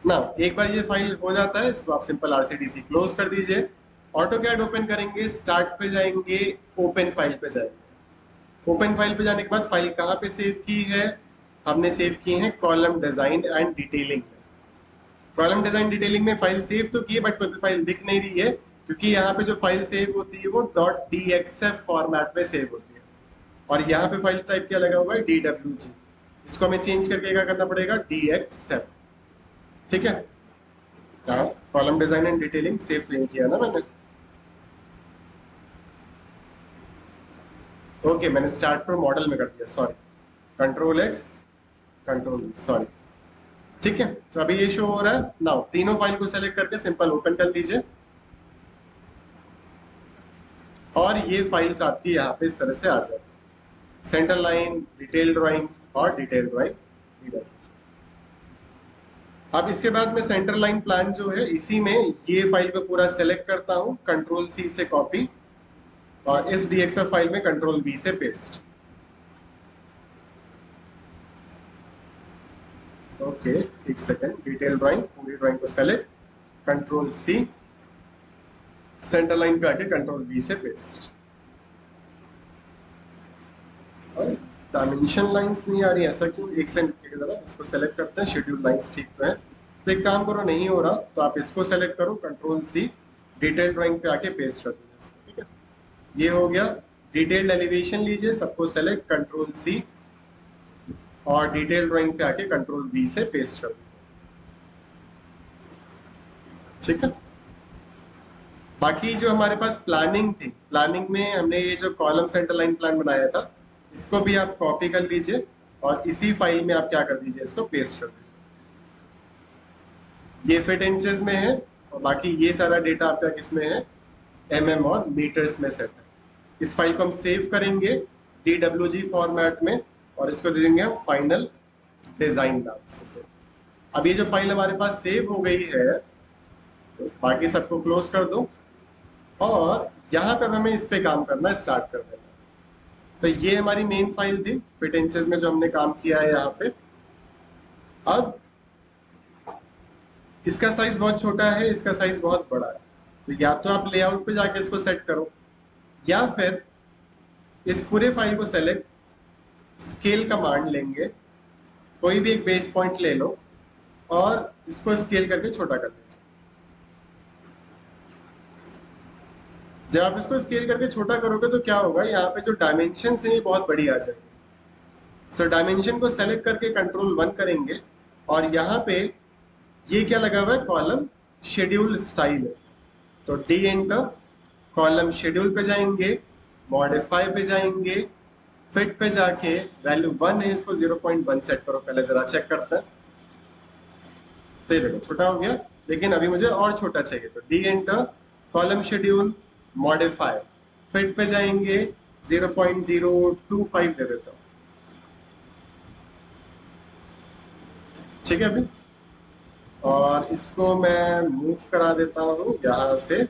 S1: ना। एक बार ये फाइल हो जाता है, इसको आप सिंपल RCDC क्लोज कर दीजिए, ऑटोकैड ओपन करेंगे, स्टार्ट पे जाएंगे, ओपन फाइल पे जाएंगे। ओपन फाइल पे जाने के बाद फाइल कहाँ पे सेव की है, हमने सेव की है कॉलम डिजाइन एंड डिटेलिंग में। कॉलम डिजाइन डिटेलिंग में फाइल सेव तो की है, बट कोई फाइल दिख नहीं रही है, क्योंकि यहाँ पे जो फाइल सेव होती है वो .dxf फॉर्मेट में सेव होती है, और यहाँ पे फाइल टाइप क्या लगा हुआ है, DWG। इसको हमें चेंज करके क्या करना पड़ेगा, DXF, ठीक है। Column design and detailing save नहीं किया ना मैंने, ओके। मैंने स्टार्ट फ्रॉम मॉडल में कर दिया, सॉरी, Ctrl+X Ctrl, सॉरी, ठीक है, तो अभी ये शो हो रहा है। नाउ तीनों फाइल को सेलेक्ट करके सिंपल ओपन कर लीजिए और ये फाइल्स आपकी यहाँ पे इस तरह से आ जाएगी, सेंटर लाइन, डिटेल ड्राइंग और डिटेल ड्राइंग। अब इसके बाद में सेंटर लाइन प्लान जो है, इसी में ये फाइल को पूरा सेलेक्ट करता हूँ, कंट्रोल सी से कॉपी और इस डीएक्सएफ फाइल में कंट्रोल वी से पेस्ट। ओके, एक सेकेंड, डिटेल ड्राइंग, पूरी ड्राइंग को select, control C, centre line पे आके कंट्रोल वी से पेस्ट। और डायमेंशन लाइंस नहीं आ रही, ऐसा क्यों? एक सेकंड जरा, इसको सेलेक्ट करते हैं, शेड्यूल लाइंस ठीक तो है। तो एक काम करो, नहीं हो रहा तो आप इसको सेलेक्ट करो, कंट्रोल सी, डिटेल ड्राइंग पे आके पेस्ट कर दीजिए इसको, ठीक है। ये हो गया। डिटेल्ड एलिवेशन लीजिए, सबको सेलेक्ट, कंट्रोल सी और डिटेल ड्राइंग पे आके कंट्रोल वी से पेस्ट कर दीजिए, ठीक है। बाकी जो हमारे पास प्लानिंग थी, प्लानिंग में हमने ये जो कॉलम सेंटर लाइन प्लान बनाया था, इसको भी आप कॉपी कर लीजिए और इसी फाइल में आप क्या कर दीजिए, इसको पेस्ट कर दीजिए। ये फिट इंचेस में है और बाकी ये सारा डेटा आपका किसमें है, mm और मीटर्स में सेट है। इस फाइल को हम सेव करेंगे DWG फॉर्मेट में और इसको दे देंगे हम फाइनल डिजाइन नाम से। अब ये जो फाइल हमारे पास सेव हो गई है, तो बाकी सबको क्लोज कर दो और यहाँ पे हमें इस पे काम करना स्टार्ट कर देना। तो ये हमारी मेन फाइल थी, फिट इंचेस में जो हमने काम किया है यहाँ पे। अब इसका साइज बहुत छोटा है, इसका साइज बहुत बड़ा है, तो या तो आप लेआउट पे जाके इसको सेट करो या फिर इस पूरे फाइल को सेलेक्ट, स्केल कमांड लेंगे, कोई भी एक बेस पॉइंट ले लो और इसको स्केल करके छोटा कर लीजिए। जब आप इसको स्केल करके छोटा करोगे तो क्या होगा, यहाँ पे जो डायमेंशन है ये बहुत बड़ी आ जाएगी। सो डायमेंशन को सेलेक्ट करके कंट्रोल 1 करेंगे और यहाँ पे ये क्या लगा हुआ है, कॉलम शेड्यूल स्टाइल है, तो डी एंटर, कॉलम शेड्यूल पे जाएंगे, मॉडिफाई पे जाएंगे, फिट पे जाके वैल्यू 1 है, इसको 0.1 सेट करो, पहले जरा चेक करते हैं। तो ये देखो छोटा हो गया, लेकिन अभी मुझे और छोटा चाहिए, तो D enter, column schedule, modify, fit पे जाएंगे, 0.025 दे देता हूँ, ठीक है। अभी और इसको मैं मूव करा देता हूँ यहां से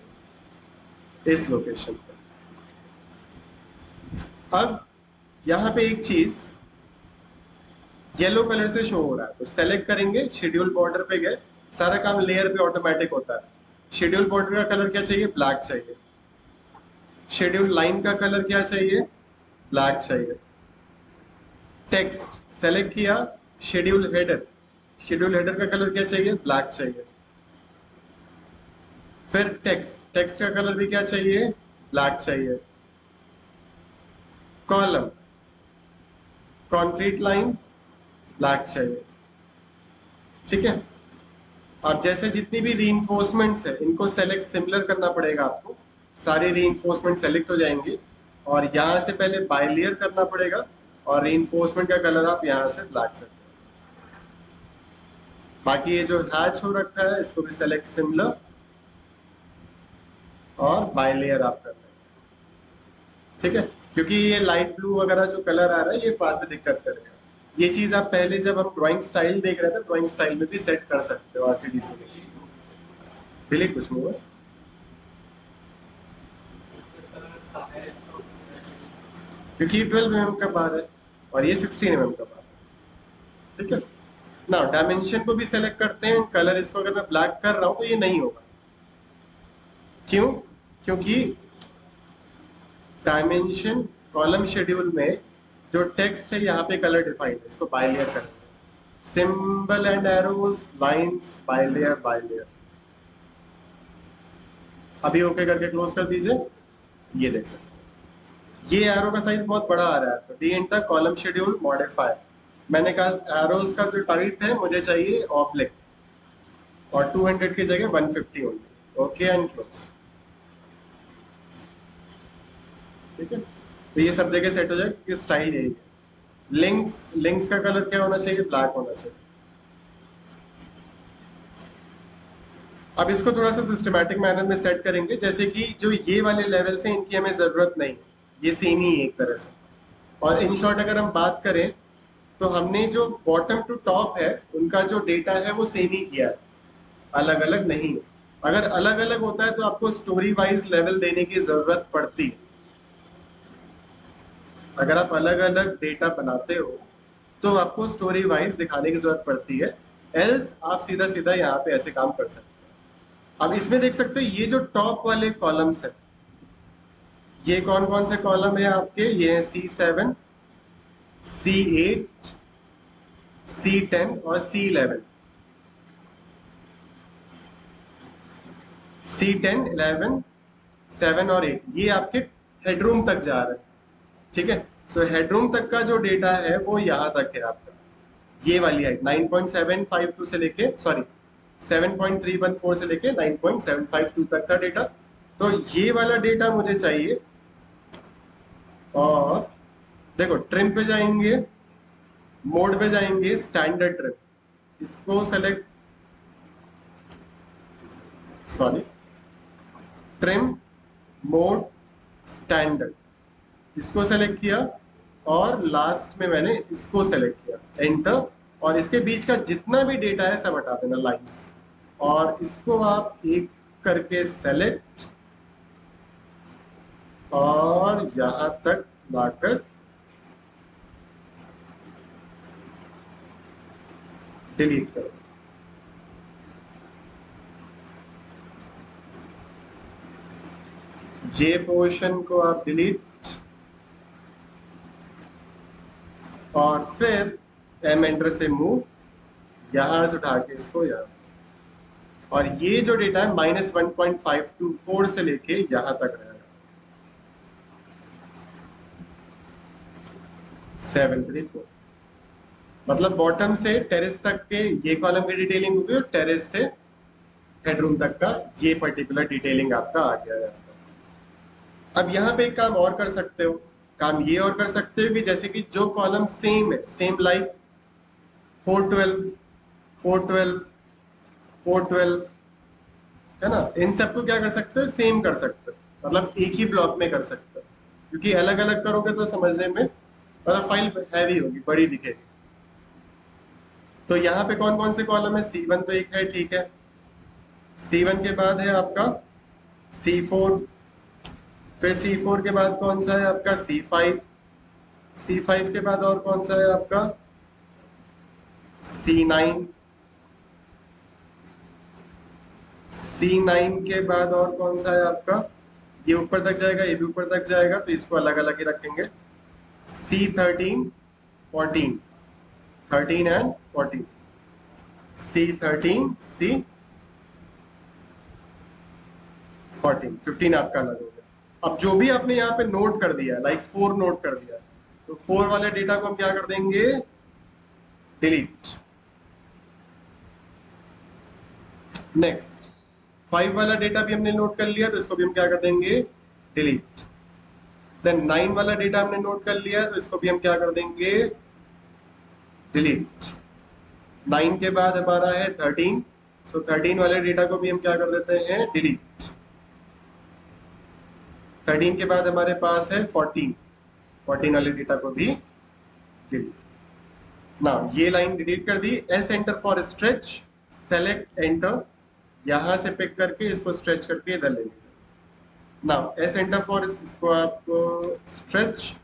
S1: इस लोकेशन पे। अब यहाँ पे एक चीज येलो कलर से शो हो रहा है, तो सेलेक्ट करेंगे, शेड्यूल बॉर्डर पे गए, सारा काम लेयर पे ऑटोमेटिक होता है। शेड्यूल बॉर्डर का कलर क्या चाहिए, ब्लैक चाहिए। शेड्यूल लाइन का कलर क्या चाहिए, ब्लैक चाहिए। टेक्स्ट सेलेक्ट किया, शेड्यूल हेडर, शेड्यूल हेडर का कलर क्या चाहिए, ब्लैक चाहिए। फिर टेक्स्ट, टेक्स्ट का कलर भी क्या चाहिए, ब्लैक चाहिए। कॉलम, कॉन्क्रीट लाइन, ब्लैक चाहिए, ठीक है। अब जैसे जितनी भी रीइंफोर्समेंट्स है इनको सेलेक्ट सिमिलर करना पड़ेगा आपको, सारे रीइंफोर्समेंट सेलेक्ट हो जाएंगे और यहाँ से पहले बाइलेयर करना पड़ेगा और रीइंफोर्समेंट का कलर आप यहाँ से ब्लैक से। बाकी ये जो हैच हो रखा है इसको भी सेलेक्ट सिमिलर और बाइलेयर आप कर लेंगे, ठीक है। क्योंकि ये लाइट ब्लू वगैरह जो कलर आ रहा है ये बाद में दिक्कत करेगा। ये चीज आप पहले जब हम ड्राइंग स्टाइल देख रहे थे, ड्राइंग स्टाइल में भी सेट कर सकते हो आरसीडीसी में। बिल्कुल कुछ नहीं हुआ, क्योंकि 12 mm का बार है और ये 16 mm का बार है, ठीक है ना। डायमेंशन को भी सेलेक्ट करते हैं, कलर इसको अगर मैं ब्लैक कर रहा हूं तो ये नहीं होगा, क्यों? क्योंकि डायमेंशन कॉलम शेड्यूल में जो टेक्स्ट है यहाँ पे कलर डिफाइंड है, इसको बाइलेयर करेंगे, symbol and arrows, lines, bilayer, bilayer. अभी ओके करके क्लोज कर दीजिए, ये देख सकते हैं ये एरो का साइज बहुत बड़ा आ रहा है, तो D enter, column schedule, modify. मैंने कहा एरोज का जो टाइप है मुझे चाहिए ऑब्लिक और 200 की जगह 150 होगी, ओके एंड क्लोज, ठीक है। तो ये सब जगह सेट हो जाए कि स्टाइल यही है। लिंक्स, लिंक्स का कलर क्या होना चाहिए, ब्लैक होना चाहिए। अब इसको थोड़ा सा सिस्टमैटिक मैनर में सेट करेंगे, जैसे कि जो ये वाले लेवल्स हैं इनकी हमें जरूरत नहीं, ये सेम ही है एक तरह से। और इन शॉर्ट अगर हम बात करें तो हमने जो बॉटम टू टॉप है उनका जो डेटा है वो सेम ही किया है, अलग अलग नहीं। अगर अलग अलग होता है तो आपको स्टोरी वाइज लेवल देने की जरूरत पड़ती है। अगर आप अलग अलग डेटा बनाते हो तो आपको स्टोरी वाइज दिखाने की जरूरत पड़ती है, एल्स आप सीधा सीधा यहाँ पे ऐसे काम कर सकते हैं। अब इसमें देख सकते हैं ये जो टॉप वाले कॉलम्स है, ये कौन कौन से कॉलम है आपके, ये है C7, C8, C10 और C11। C10, 11, 7 और 8 ये आपके हेडरूम तक जा रहे हैं, ठीक है। सो हेडरूम तक का जो डेटा है वो यहाँ तक है आपका, ये वाली हाइट 9.752 से लेके, सॉरी 7.314 से लेके 9.752 तक था डेटा। तो ये वाला डेटा मुझे चाहिए। और देखो ट्रिम पे जाएंगे, मोड पे जाएंगे, स्टैंडर्ड ट्रिम, इसको select, sorry trim mode standard, इसको सेलेक्ट किया और लास्ट में मैंने इसको सेलेक्ट किया, एंटर। और इसके बीच का जितना भी डेटा है सब हटा देना लाइंस, और इसको आप एक करके सेलेक्ट और यहां तक लाकर डिलीट करो। ये पोर्शन को आप डिलीट, और फिर एम एंटर से मूव, यहां से उठा के इसको यहां, और ये जो डेटा है -1.524 से लेके यहां तक रहेगा 734। मतलब बॉटम से टेरेस तक के ये कॉलम की डिटेलिंग होगी और टेरेस से हेडरूम तक का ये पर्टिकुलर डिटेलिंग आपका आ गया है। अब यहाँ पे एक काम और कर सकते हो, काम ये और कर सकते हो कि जैसे कि जो कॉलम सेम है, सेम लाइक 412, 412, 412 है ना, इन सबको क्या कर सकते हो, सेम कर सकते हो, मतलब एक ही ब्लॉक में कर सकते हो। क्योंकि अलग अलग करोगे तो समझने में मतलब फाइल हैवी होगी, बड़ी दिखेगी। तो यहाँ पे कौन कौन से कॉलम है, C1 तो एक है, ठीक है। C1 के बाद है आपका C4, फिर C4 के बाद कौन सा है आपका C5, C5 के बाद और कौन सा है आपका C9, C9 के बाद और कौन सा है आपका, ये ऊपर तक जाएगा, ये भी ऊपर तक जाएगा, तो इसको अलग अलग ही रखेंगे। C13, 14, 13 एंड 14, C13, C14, 15 आपका अलग हो गया। अब जो भी आपने यहाँ पे नोट कर दिया, लाइक 4 नोट कर दिया, तो 4 वाले डेटा को हम क्या कर देंगे, डिलीट। नेक्स्ट 5 वाला डेटा भी हमने नोट कर लिया, तो इसको भी हम क्या कर देंगे, डिलीट। देन 9 वाला डेटा हमने नोट कर लिया, तो इसको भी हम क्या कर देंगे, डिलीट। 9 के बाद हमारा है 13, सो 13 वाले डेटा को भी हम क्या कर देते हैं, डिलीट। 13 के बाद हमारे पास है 14, 14 वाले डेटा को भी डिलीट। ना ये लाइन डिलीट कर दी। S enter for stretch, select enter, यहां से पिक करके इसको स्ट्रेच करके इधर ले लीजिए। ना एस एंटर फॉर, इसको आपको स्ट्रेच,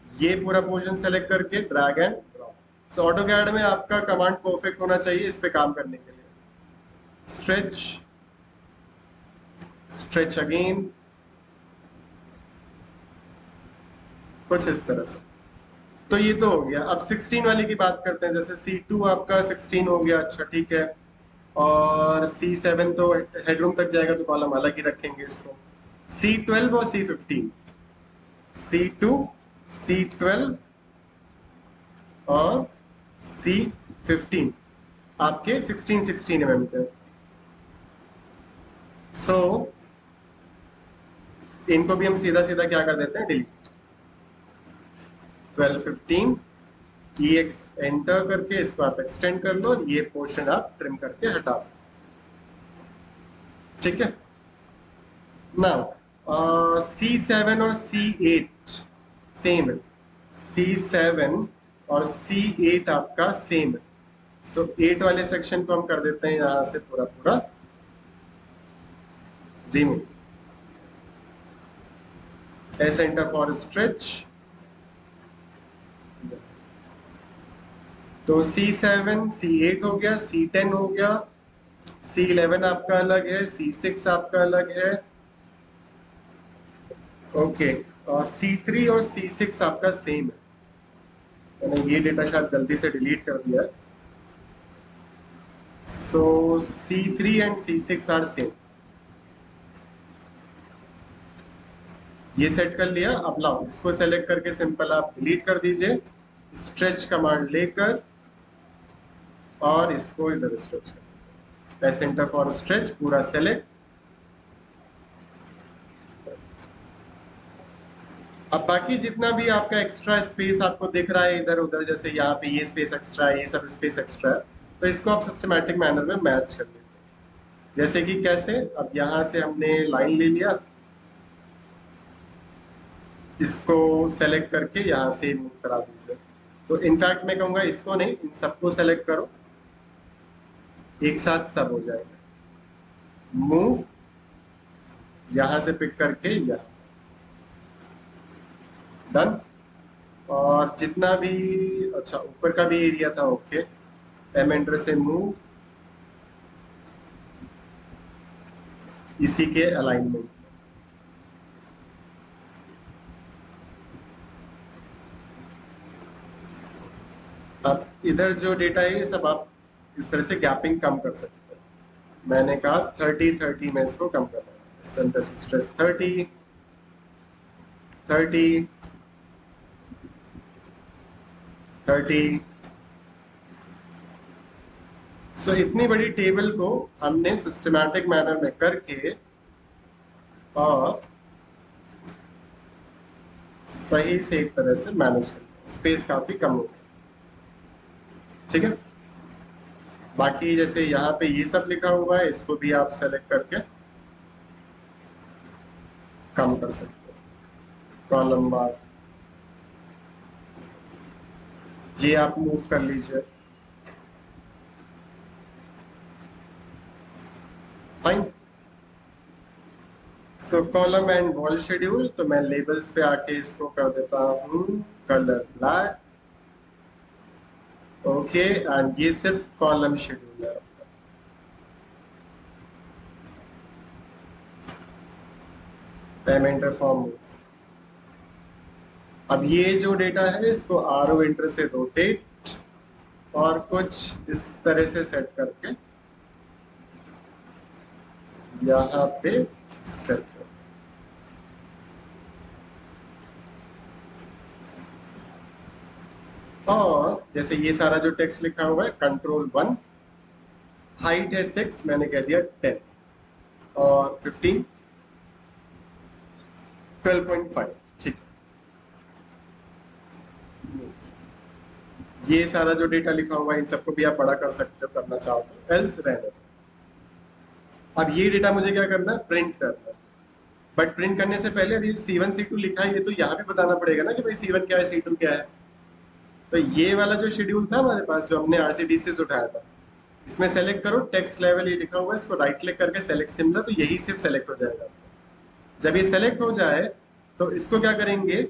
S1: ये पूरा पोर्शन सेलेक्ट करके drag and drop. So AutoCAD में आपका कमांड परफेक्ट होना चाहिए इस पे काम करने के लिए। स्ट्रेच, स्ट्रेच अगेन, कुछ इस तरह से। तो ये तो हो गया। अब 16 वाले की बात करते हैं, जैसे C2 आपका 16 हो गया, अच्छा ठीक है। और C7 तो हेडरूम तक जाएगा तो कॉलम अलग ही रखेंगे इसको। C12 और C15, C2, C12 और C15 आपके 16 mm के। सो इनको भी हम सीधा सीधा क्या कर देते हैं, डिलीट। 12, 15 EX एंटर करके इसको आप एक्सटेंड कर लो, ये पोर्शन आप ट्रिम करके हटा दो। ठीक है। नाउ C7 और C8 सेम है, C7 और C8 आपका सेम है। सो 8 वाले सेक्शन को हम कर देते हैं यहां से पूरा पूरा remove. S enter for stretch. तो C7 C8 हो गया, C10 हो गया, C11 आपका अलग है, C6 आपका अलग है, ओके। C3 और C6 आपका सेम है। मैंने ये डेटा शायद गलती से डिलीट कर दिया है। So C3 and C6 are same. ये सेट कर लिया। अब लाओ इसको सेलेक्ट करके सिंपल आप डिलीट कर दीजिए, स्ट्रेच कमांड लेकर और इसको इधर स्ट्रेच कर, सेंटर फॉर स्ट्रेच पूरा सेलेक्ट। अब बाकी जितना भी आपका एक्स्ट्रा स्पेस आपको दिख रहा है इधर उधर, जैसे यहाँ पे ये स्पेस एक्स्ट्रा है, ये सब स्पेस एक्स्ट्रा है, तो इसको आप सिस्टमैटिक मैनर में मैच कर लीजिए। जैसे कि कैसे, अब यहाँ से हमने लाइन ले लिया, इसको सेलेक्ट करके यहाँ से मूव करा दीजिए। तो इनफैक्ट मैं कहूँगा इसको नहीं, इन सबको सेलेक्ट करो, एक साथ सब हो जाएगा। मूव, यहाँ से पिक करके यहाँ, डन। और जितना भी अच्छा ऊपर का भी एरिया था, ओके, एम एंटर से मूव इसी के अलाइनमेंट। अब इधर जो डेटा है ये सब आप इस तरह से गैपिंग कम कर सकते हैं। मैंने कहा 30-30 में इसको कम करना है। Centre stress 30 30 30। सो इतनी बड़ी टेबल को हमने सिस्टमैटिक मैनर में करके और सही से एक तरह से मैनेज कर, स्पेस काफी कम हो गया। ठीक है। बाकी जैसे यहाँ पे ये सब लिखा हुआ है, इसको भी आप सेलेक्ट करके कम कर सकते हो। कॉलम बार ये आप मूव कर लीजिए, fine. So column and wall schedule, तो मैं लेबल्स पे आके इसको कर देता हूँ कलर ब्लैक, ओके। एंड ये सिर्फ कॉलम शेड्यूल है। Payment form move. अब ये जो डेटा है इसको आरो एंटर से रोटेट और कुछ इस तरह से सेट करके यहाँ पे सेट कर। और जैसे ये सारा जो टेक्स्ट लिखा हुआ है, Ctrl+1, हाइट है 6, मैंने कह दिया 10, और 15 12.5, ठीक है। ये सारा जो डेटा लिखा हुआ है इन सबको भी आप बड़ा कर सकते हो करना चाहो तो, एल्स रहने दो। अब ये डेटा मुझे क्या करना है, प्रिंट करना है। बट प्रिंट करने से पहले अभी C1 C2 लिखा है, ये तो यहाँ भी बताना पड़ेगा ना कि भाई C1 क्या है C2 क्या है। तो ये वाला जो शेड्यूल था हमारे पास जो हमने RCDC से उठाया था, इसमें सेलेक्ट करो टेक्स्ट लेवल, ये लिखा हुआ है, इसको राइट क्लिक करके सेलेक्ट सिमिलर, तो यही सिर्फ सेलेक्ट हो जाएगा। जब ये सेलेक्ट हो जाए तो इसको क्या करेंगे,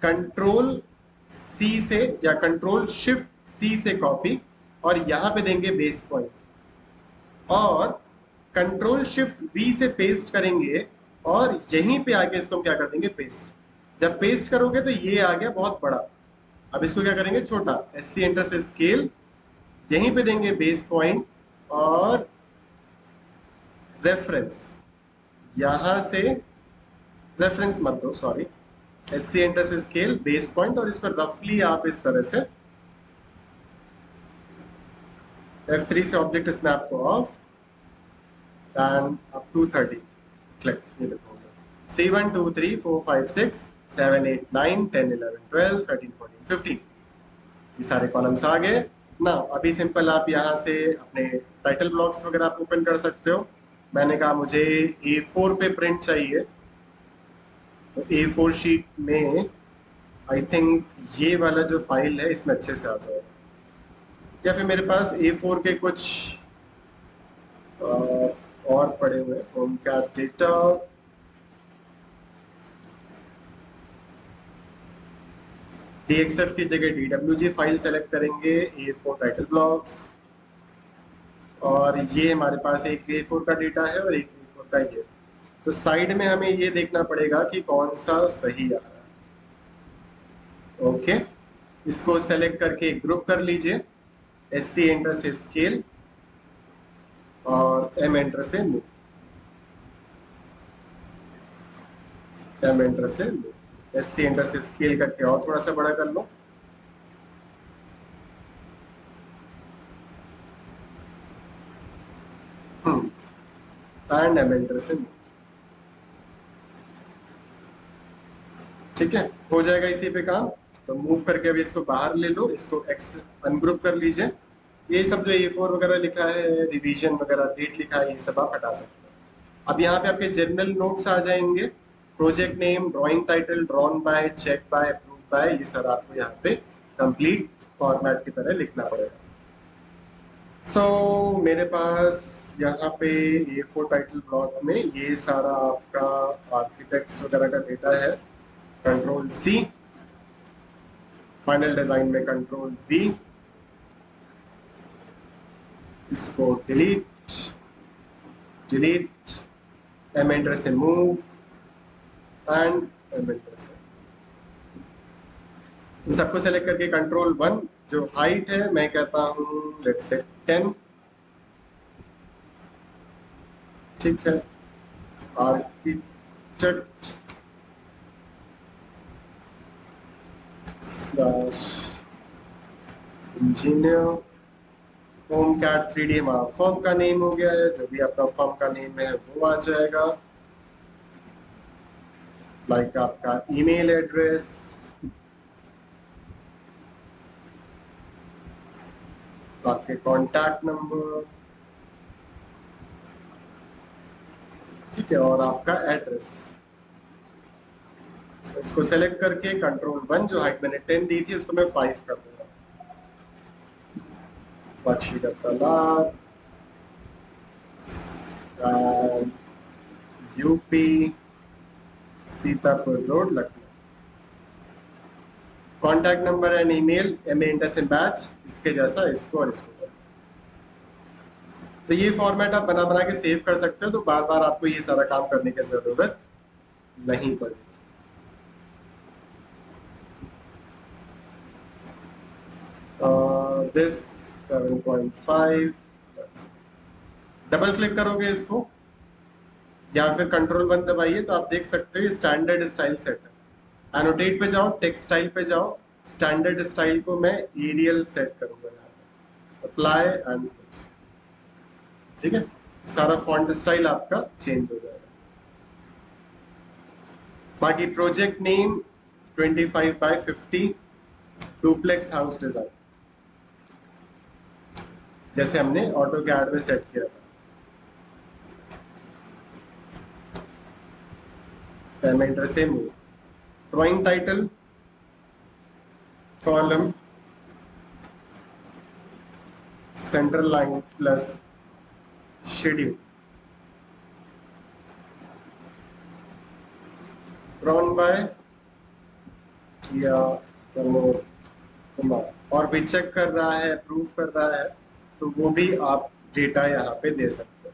S1: Ctrl+C से या Ctrl+Shift+C से कॉपी और यहाँ पे देंगे बेस पॉइंट, और Ctrl+Shift+V से पेस्ट करेंगे और यहीं पे आके इसको हम क्या कर देंगे, पेस्ट। जब पेस्ट करोगे तो ये आ गया बहुत बड़ा। अब इसको क्या करेंगे, छोटा, SC एंटर से स्केल, यहीं पे देंगे बेस पॉइंट और रेफरेंस, यहां से रेफरेंस मत दो, सॉरी, SC एंटर से स्केल, बेस पॉइंट, और इसको रफली आप इस तरह से F3 से ऑब्जेक्ट स्नैप को off and up to 30 click. ये देखो C1 2 3 4 5 6 7 8 9 10 11 12 13 14 15, ये सारे कॉलम्स आ गए ना। अभी सिंपल आप यहाँ से अपने टाइटल ब्लॉक्स वगैरह आप ओपन कर सकते हो। मैंने कहा मुझे A4 पे प्रिंट चाहिए, तो A4 शीट में आई थिंक ये वाला जो फाइल है इसमें अच्छे से आ जाएगा, या फिर मेरे पास A4 के कुछ और पड़े हुए हैं। होम कैट डेटा, DXF की जगह DWG फाइल सेलेक्ट करेंगे, A4 टाइटल ब्लॉक्स, और ये हमारे पास एक A4 का डेटा है और एक A4 का ये। तो साइड में हमें ये देखना पड़ेगा कि कौन सा सही आ रहा है। ओके, इसको सेलेक्ट करके ग्रुप कर लीजिए, SC एंटर से स्केल और M एंटर से मूव, M एंटर से मूव, SC एंटर से स्केल करके और थोड़ा सा बड़ा कर लो, एंड M एंटर से मूव। ठीक है, हो जाएगा इसी पे काम। तो मूव करके अभी इसको बाहर ले लो, इसको X अनग्रुप कर लीजिए। ये सब जो A4 वगैरह लिखा है, रिवीजन वगैरह, डेट लिखा है, ये सब आप हटा सकते हैं। अब यहाँ पे आपके जनरल नोट्स आ जाएंगे, project name, drawing title, drawn by, check by, approve by, ये सर आपको यहाँ पे कंप्लीट फॉर्मेट की तरह लिखना पड़ेगा। मेरे पास यहाँ पे A4 टाइटल ब्लॉक में ये सारा आपका आर्किटेक्ट्स वगैरह का डेटा है। कंट्रोल C, फाइनल डिजाइन में कंट्रोल V, इसको डिलीट, M एंटर से मूव एंड M एंटर से, इन सबको सेलेक्ट करके कंट्रोल 1, जो हाइट है मैं कहता हूं लेट्स से 10, ठीक है। Architect slash engineer, home cad 3D हमारा फर्म का नेम हो गया है, जो भी आपका फर्म का नेम है वो आ जाएगा, लाइक आपका ईमेल एड्रेस, आपके कॉन्टैक्ट नंबर, ठीक है, और आपका एड्रेस। इसको सेलेक्ट करके कंट्रोल 1, जो हाइट मैंने 10 दी थी उसको मैं 5 कर दूंगा। बख्शी का तालाब, UP, Sitapur road, Lucknow. Contact number and email M enter से मैच, इसके जैसा इसको और इसको। तो ये फॉर्मेट आप बना के सेव कर सकते हो, तो बार बार आपको ये सारा काम करने की जरूरत नहीं पड़ेगी। दिस 7.5, डबल क्लिक करोगे इसको या फिर कंट्रोल 1 दबाइए तो आप देख सकते हो ये स्टैंडर्ड स्टाइल सेट है। एनोटेट पे जाओ, टेक्स्ट स्टाइल पे जाओ, स्टैंडर्ड स्टाइल को मैं एरियल सेट करूंगा यहाँ पे, अप्लाई एंड क्लोज, ठीक है। सारा फॉन्ट स्टाइल आपका चेंज हो जाएगा। बाकी project name 25x50 duplex house design, जैसे हमने ऑटो कैड में सेट किया था। M एंटर से move, drawing title, column, central line plus schedule, drawn by या प्रमोद कुमार, और भी चेक कर रहा है, अप्रूव कर रहा है, तो वो भी आप डेटा यहाँ पे दे सकते हो।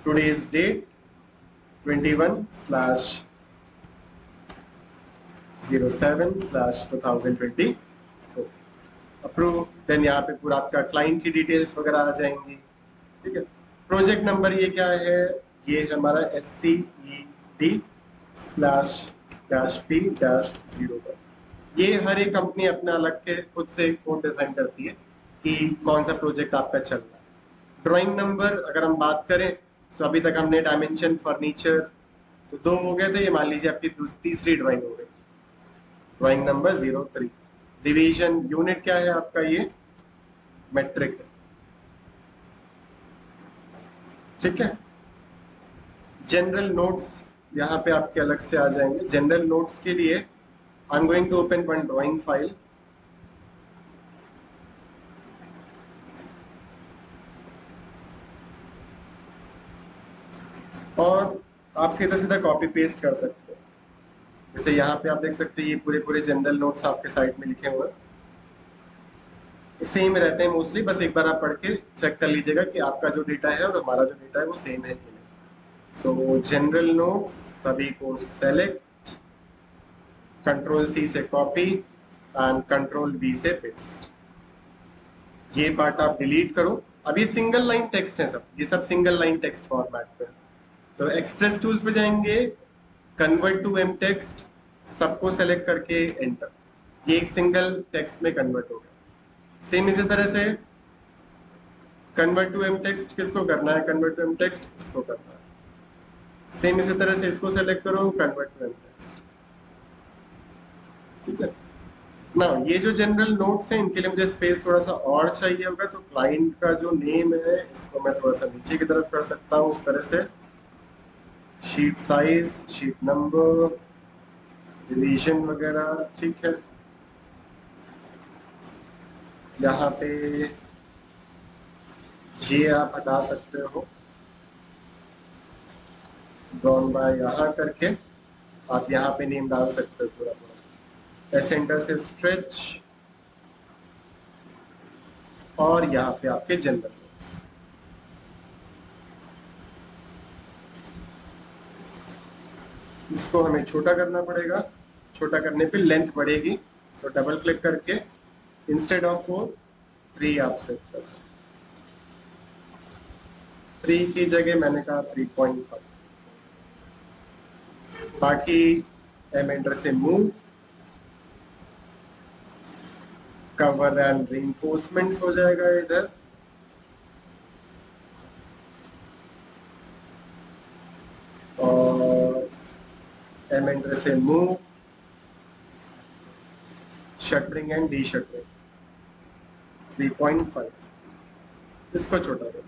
S1: Today's date 21/07/2024, approve. देन यहाँ पे पूरा आपका क्लाइंट की डिटेल्स वगैरह आ जाएंगी, ठीक है। प्रोजेक्ट नंबर ये क्या है, ये है हमारा SCED/P-0। ये हर एक कंपनी अपना अलग के खुद से कोड डिजाइन करती है कि कौन सा प्रोजेक्ट आपका चल रहा है। ड्राइंग नंबर अगर हम बात करें तो अभी तक हमने डायमेंशन, फर्नीचर तो 2 हो गए थे, ये मान लीजिए आपकी तीसरी ड्राइंग हो गई, ड्राइंग नंबर 03। डिवीजन यूनिट क्या है आपका, ये मेट्रिक है, ठीक है। जनरल नोट्स यहाँ पे आपके अलग से आ जाएंगे। जनरल नोट्स के लिए I am going to open one drawing file. और आप सीधा सीधा कॉपी पेस्ट कर सकते हो। जैसे यहाँ पे आप देख सकते हैं ये पूरे पूरे जनरल नोट्स आपके साइड में लिखे हुए हैं, सेम रहते हैं मोस्टली। बस एक बार आप पढ़ के चेक कर लीजिएगा कि आपका जो डेटा है और हमारा जो डेटा है वो सेम है कि नहीं। सो जनरल नोट्स सभी को सेलेक्ट, कंट्रोल सी से कॉपी एंड कंट्रोल वी से पेस्ट। ये पार्ट आप डिलीट करो। अब ये सिंगल लाइन टेक्स्ट है सब, ये सब सिंगल लाइन टेक्स्ट फॉर्मेट पे। तो एक्सप्रेस टूल्स पे जाएंगे, कन्वर्ट टू एम टेक्स्ट, सबको सेलेक्ट करके एंटर। ये एक सिंगल टेक्स्ट में कन्वर्ट हो गया। सेम इसी तरह से कन्वर्ट टू एम टेक्स्ट किसको करना है, कन्वर्ट टू एम टेक्स्ट इसको करना है। सेम इसी तरह से इसको सेलेक्ट करो, कन्वर्ट टू एम टेक्स्ट, ठीक है ना। ये जो जनरल नोट्स हैं इनके लिए मुझे स्पेस थोड़ा सा और चाहिए होगा, तो क्लाइंट का जो नेम है इसको मैं थोड़ा सा नीचे की तरफ कर सकता हूँ इस तरह से। Sheet size, sheet number, division वगैरह, ठीक है। यहाँ पे ये आप हटा सकते हो, ड्रॉन बाय यहाँ करके आप यहाँ पे नेम डाल सकते हो पूरा पूरा। सेंटर से स्ट्रेच और यहाँ पे आपके जनरल नोट्स। इसको हमें छोटा करना पड़ेगा, छोटा करने पे लेंथ बढ़ेगी। सो डबल क्लिक करके इंस्टेड ऑफ 4 3 आप सेट कर, 3 की जगह मैंने कहा 3.5। बाकी एम एंटर से मूव, कवर एंड रीइंफोर्समेंट्स हो जाएगा इधर। और एम एंटर से move, shuttering and D shuttering 3.5, इसको छोटा करो।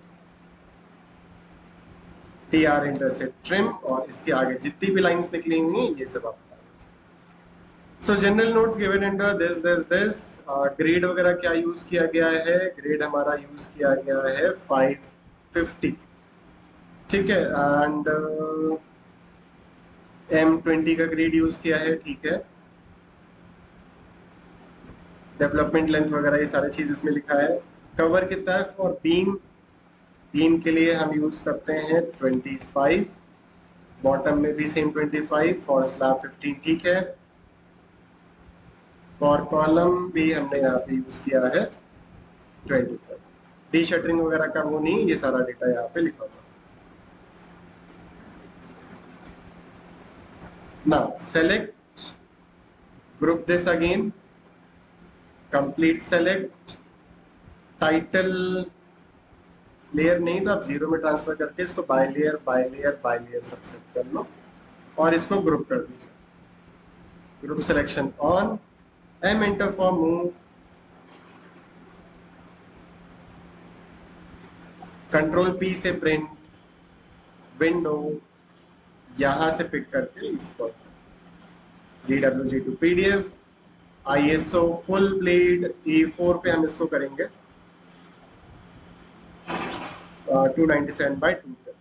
S1: टी आर एंटर से ट्रिम, और इसके आगे जितनी भी लाइंस निकली हुई हैं ये सब आप। सो general notes given under this grade वगैरह क्या यूज किया गया है, ग्रेड हमारा यूज किया गया है 550, ठीक है। एंड M20 का ग्रेड यूज किया है, ठीक है। डेवलपमेंट लेंथ वगैरह ये सारी चीज इसमें लिखा है। कवर कितना है फॉर बीम, बीम के लिए हम यूज करते हैं 25, बॉटम में भी सेम 25, फॉर स्लैब 15, ठीक है। फॉर कॉलम भी हमने यहाँ पे यूज किया है 25। डी शटरिंग वगैरह का वो नहीं, ये सारा डेटा यहाँ पे लिखा हुआ। Now select, group this again, complete select, title layer नहीं तो आप 0 में ट्रांसफर करके इसको by layer by layer by layer सब सेट कर लो और इसको ग्रुप कर दीजिए। Group selection on, M enter for move, control P से प्रिंट, विंडो यहां से पिक करके इसको DWG to PDF, ISO full bleed E4 पे हम इसको करेंगे 297/2।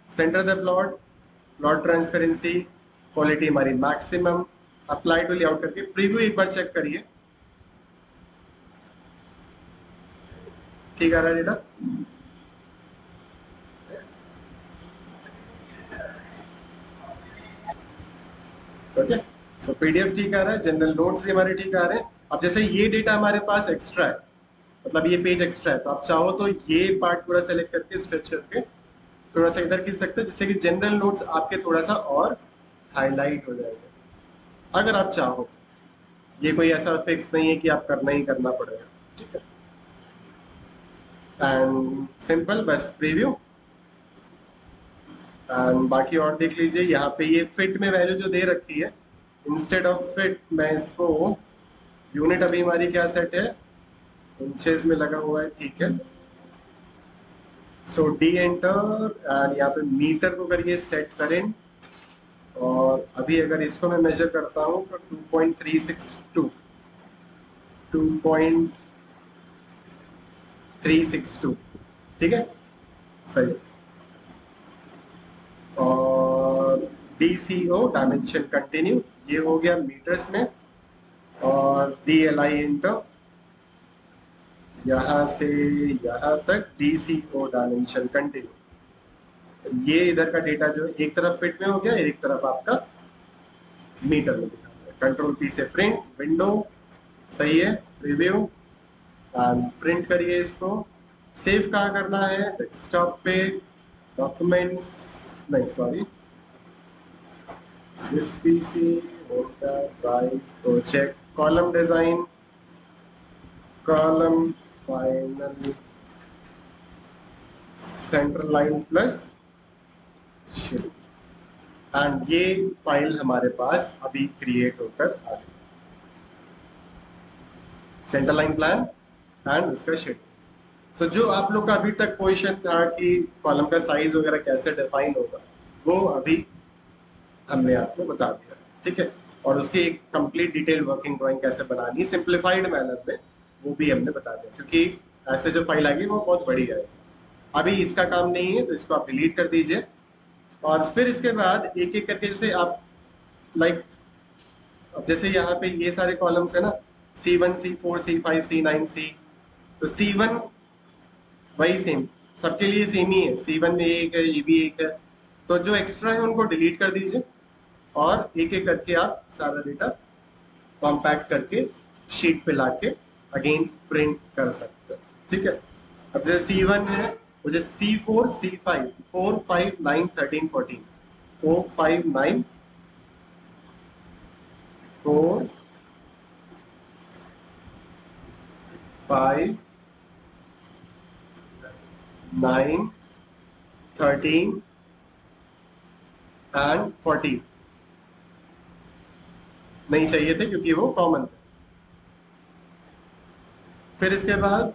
S1: Centre the plot, plot transparency, quality हमारी मैक्सिमम, अप्लाई टू लेआउट करके प्रीव्यू एक बार चेक करिए, ठीक आ रहा है डेटा। ओके, सो PDF ठीक आ रहा है, जनरल नोट्स भी हमारे ठीक आ रहे हैं। अब जैसे ये डेटा हमारे पास एक्स्ट्रा है, मतलब ये पेज एक्स्ट्रा है, तो आप चाहो तो ये पार्ट पूरा सेलेक्ट करके स्ट्रेच करके थोड़ा सा इधर खींच सकते हैं, जिससे कि जनरल नोट्स आपके थोड़ा सा और हाईलाइट हो जाएगा अगर आप चाहो। ये कोई ऐसा फिक्स नहीं है कि आप करना ही करना पड़ेगा, ठीक है। एंड सिंपल बस प्रीव्यू एंड बाकी और देख लीजिए। यहाँ पे ये फिट में वैल्यू जो दे रखी है, इंस्टेड ऑफ फिट मैं इसको यूनिट अभी हमारी क्या सेट है, इंचेस में लगा हुआ है, ठीक है। सो डी एंटर एंड यहाँ पे मीटर को करिए सेट करें, और अभी अगर इसको मैं मेजर करता हूँ तो 2.362 2.362, ठीक है, सही है। और DCO डायमेंशन कंटिन्यू, ये हो गया मीटर्स में, और DLI इंटर यहाँ से यहाँ तक DCO डायमेंशन कंटिन्यू। ये इधर का डेटा जो है एक तरफ फिट में हो गया, एक तरफ आपका मीटर में दिखा रहा है। कंट्रोल P से प्रिंट विंडो, सही है, प्रीव्यू एंड प्रिंट करिए इसको। सेव कहाँ करना है, डेस्कटॉप पे, डॉक्यूमेंट्स, नहीं सॉरी, दिस PC होगा drive, project, column design, column final, centre line plus shade, and ये फाइल हमारे पास अभी क्रिएट होकर आ गई, सेंटर लाइन प्लान एंड उसका शेड। सो जो आप लोग का अभी तक क्वेश्चन था कि कॉलम का साइज वगैरह कैसे डिफाइन होगा, वो अभी हमने आपको बता दिया, ठीक है। और उसकी एक कंप्लीट डिटेल वर्किंग ड्राइंग कैसे बनानी है सिंप्लीफाइड मैनर में, वो भी हमने बता दिया, क्योंकि ऐसे जो फाइल आएगी वो बहुत बड़ी है। अभी इसका काम नहीं है तो इसको आप डिलीट कर दीजिए, और फिर इसके बाद एक एक करके, जैसे आप लाइक, अब जैसे यहाँ पे ये सारे कॉलम्स है ना, C1 C4 C5 C9 C, तो C1 वही सेम, सबके लिए सेम ही है, C1 में एक है, ये भी एक है, तो जो एक्स्ट्रा है उनको डिलीट कर दीजिए, और एक एक करके आप सारा डेटा कॉम्पैक्ट करके शीट पे लाके अगेन प्रिंट कर सकते हैं, ठीक है। अब जैसे C1 है, मुझे C4 C5 4 5 9 13 14 4 5 9 4 5 9 13 एंड 14 नहीं चाहिए थे क्योंकि वो कॉमन थे। फिर इसके बाद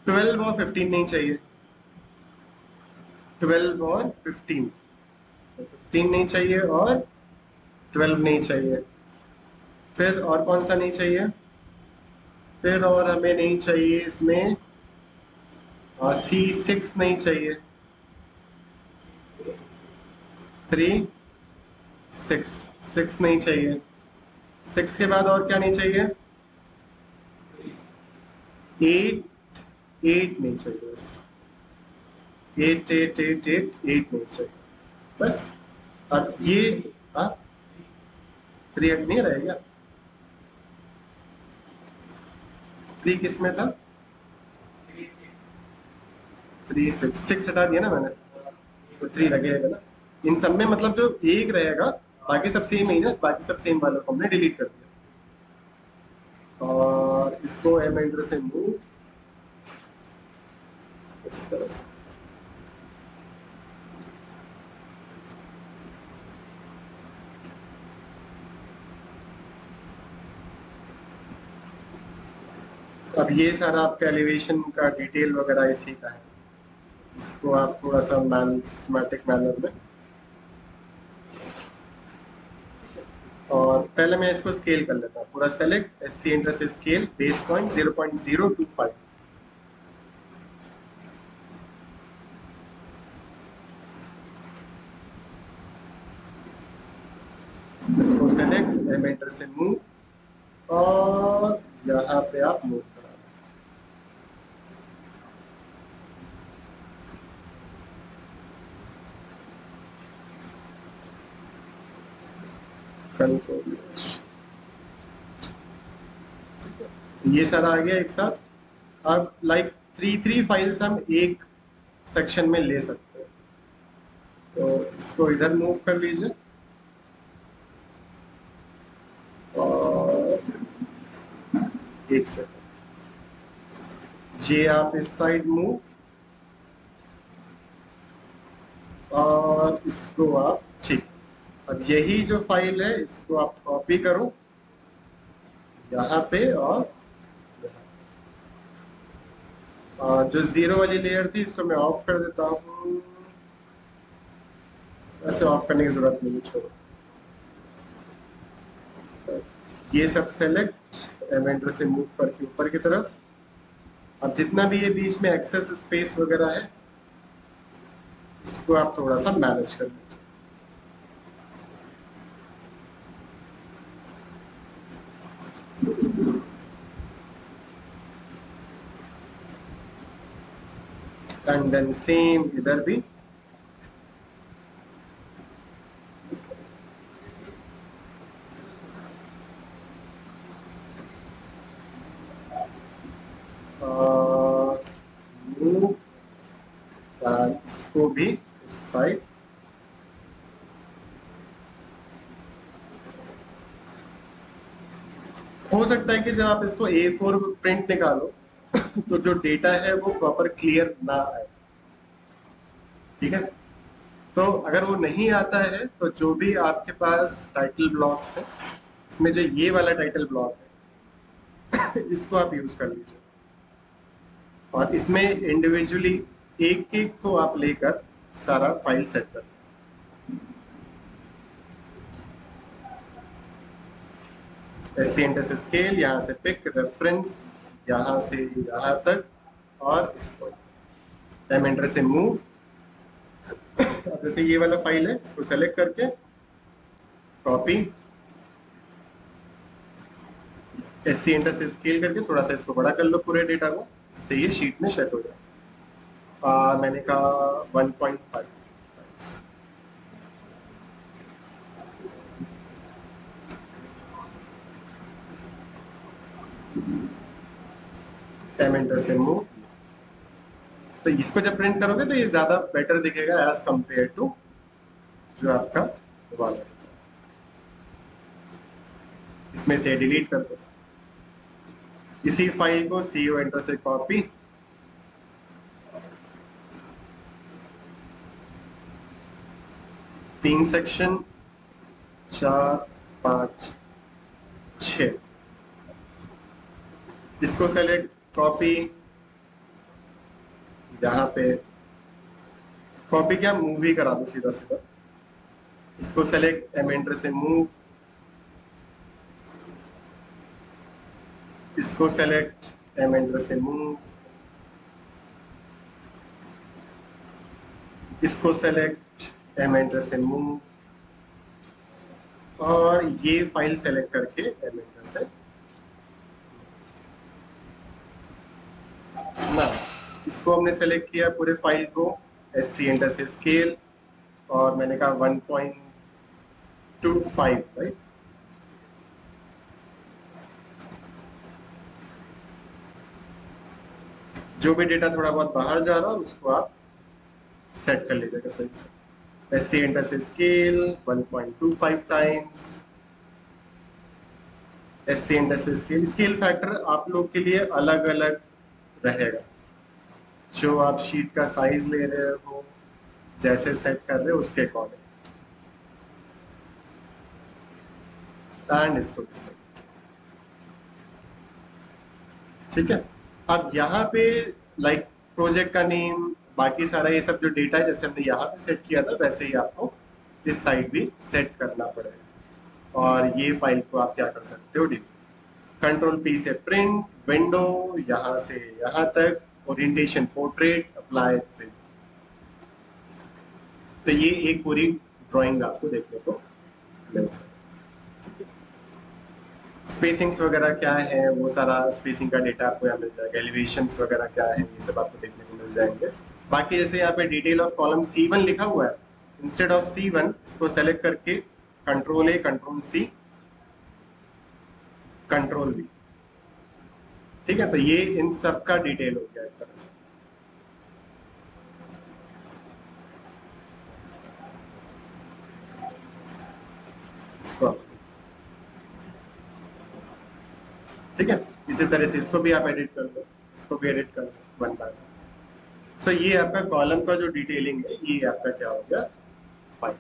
S1: 12 और 15 नहीं चाहिए, 12 और 15 नहीं चाहिए, और 12 नहीं चाहिए। फिर और कौन सा नहीं चाहिए, फिर और हमें नहीं चाहिए इसमें C6 नहीं चाहिए, 3 6 नहीं चाहिए। 6 के बाद और क्या नहीं चाहिए, 8 नहीं चाहिए, बस 8 नहीं चाहिए बस। अब ये 3 नहीं रहेगा, 3 किस में था, 3 6 हटा दिया ना मैंने, तो 3 लगेगा ना इन सब में, मतलब जो एक रहेगा, बाकी सब सेम ही ना, बाकी सब सेम वालों को हमने डिलीट कर दिया। और इसको एम एंटर से मूव इस तरह से, अब ये सारा आपका एलिवेशन का डिटेल वगैरह इसी का है, इसको आप थोड़ा सा सिस्टमैटिक मैनर में, और पहले मैं इसको स्केल कर लेता हूँ पूरा, सेलेक्ट SC एंटर से स्केल, बेस पॉइंट 0.025, इसको सेलेक्ट, एम एंटर से मूव, और यहाँ पे आप मूव करा, कंट्रोल, ये सारा आ गया एक साथ। अब लाइक 3 फाइल्स हम एक सेक्शन में ले सकते हैं, तो इसको इधर मूव कर लीजिए, और एक सेकंड, ये आप इस साइड मूव, और इसको आप, ठीक। अब यही जो फाइल है इसको आप कॉपी करो, यहाँ पे और जो जीरो वाली लेयर थी इसको मैं ऑफ कर देता हूँ। वैसे ऑफ करने की जरूरत नहीं, छोड़ो। ये सब सेलेक्ट एवेंटर से मूव करके ऊपर की तरफ। अब जितना भी ये बीच में एक्सेस स्पेस वगैरह है इसको आप थोड़ा सा मैनेज कर लीजिए। एंड देन सेम इधर भी मूव, इसको भी इस साइड। हो सकता है कि जब आप इसको A4 प्रिंट निकालो तो जो डेटा है वो प्रॉपर क्लियर ना आए, ठीक है। तो अगर वो नहीं आता है तो जो भी आपके पास टाइटल ब्लॉक्स है इसमें जो ये वाला टाइटल ब्लॉक है इसको आप यूज कर लीजिए और इसमें इंडिविजुअली एक एक को आप लेकर सारा फाइल सेट कर। एससी एंटर स्केल, यहाँ से पिक रेफरेंस, यहाँ से यहाँ तक और इस पॉइंट। एम एंटर से मूव। अब जैसे ये वाला फाइल है इसको सेलेक्ट करके कॉपी, एससी एंटर से स्केल करके थोड़ा सा इसको बड़ा कर लो पूरे डेटा को, इससे ये शीट में सेट हो जाए। मैंने कहा 1.5 एम एंटर से मूव। तो इसको जब प्रिंट करोगे तो ये ज्यादा बेटर दिखेगा एज कंपेयर टू जो आपका वाला। इसमें से डिलीट कर दो। इसी फाइल को CO एंटर से कॉपी, तीन सेक्शन 4 5 6, इसको सेलेक्ट कॉपी, यहाँ पे कॉपी क्या मूवी करा दो सीधा सीधा। इसको सेलेक्ट एम एंटर से मूव, इसको सेलेक्ट एम एंटर से मूव, इसको सेलेक्ट एम एंटर से मूव और ये फाइल सेलेक्ट करके एम एंटर से ना। इसको हमने सेलेक्ट किया पूरे फाइल को, एससी एंटर से स्केल और मैंने कहा 1.25, राइट। जो भी डेटा थोड़ा बहुत बाहर जा रहा है उसको आप सेट कर लीजिएगा सही से। एससी एंटर से स्केल 1.25 टाइम्स, एससी एंटर से स्केल। स्केल फैक्टर आप लोग के लिए अलग अलग रहेगा, जो आप शीट का साइज ले रहे हो जैसे सेट कर रहे हो उसके अकॉर्डिंग। एंड इसको भी सेट, ठीक है। अब यहाँ पे लाइक प्रोजेक्ट का नेम, बाकी सारा ये सब जो डेटा है जैसे हमने यहाँ पे सेट किया था वैसे ही आपको इस साइड भी सेट करना पड़ेगा। और ये फाइल को आप क्या कर सकते हो, कंट्रोल P से प्रिंट विंडो, यहाँ से यहाँ तक ओरिएंटेशन पोर्ट्रेट, अप्लाई प्रिंट। तो ये एक पूरी ड्राइंग आपको देखने को मिल जाएगी। स्पेसिंग्स वगैरह क्या है वो सारा स्पेसिंग का डेटा आपको यहाँ मिल जाएगा। एलिवेशंस वगैरह क्या है ये सब आपको देखने को मिल जाएंगे। बाकी जैसे यहाँ पे डिटेल ऑफ कॉलम C1 लिखा हुआ है, इंस्टेड ऑफ C1 इसको सेलेक्ट करके control A control C control V, ठीक है। तो ये इन सब का डिटेल हो गया एक तरह से। इसको ठीक है, इसी तरह से इसको भी आप एडिट कर दो, इसको भी एडिट कर दो वन बाय वन। सो ये आपका कॉलम का जो डिटेलिंग है ये आपका क्या हो गया, फाइल।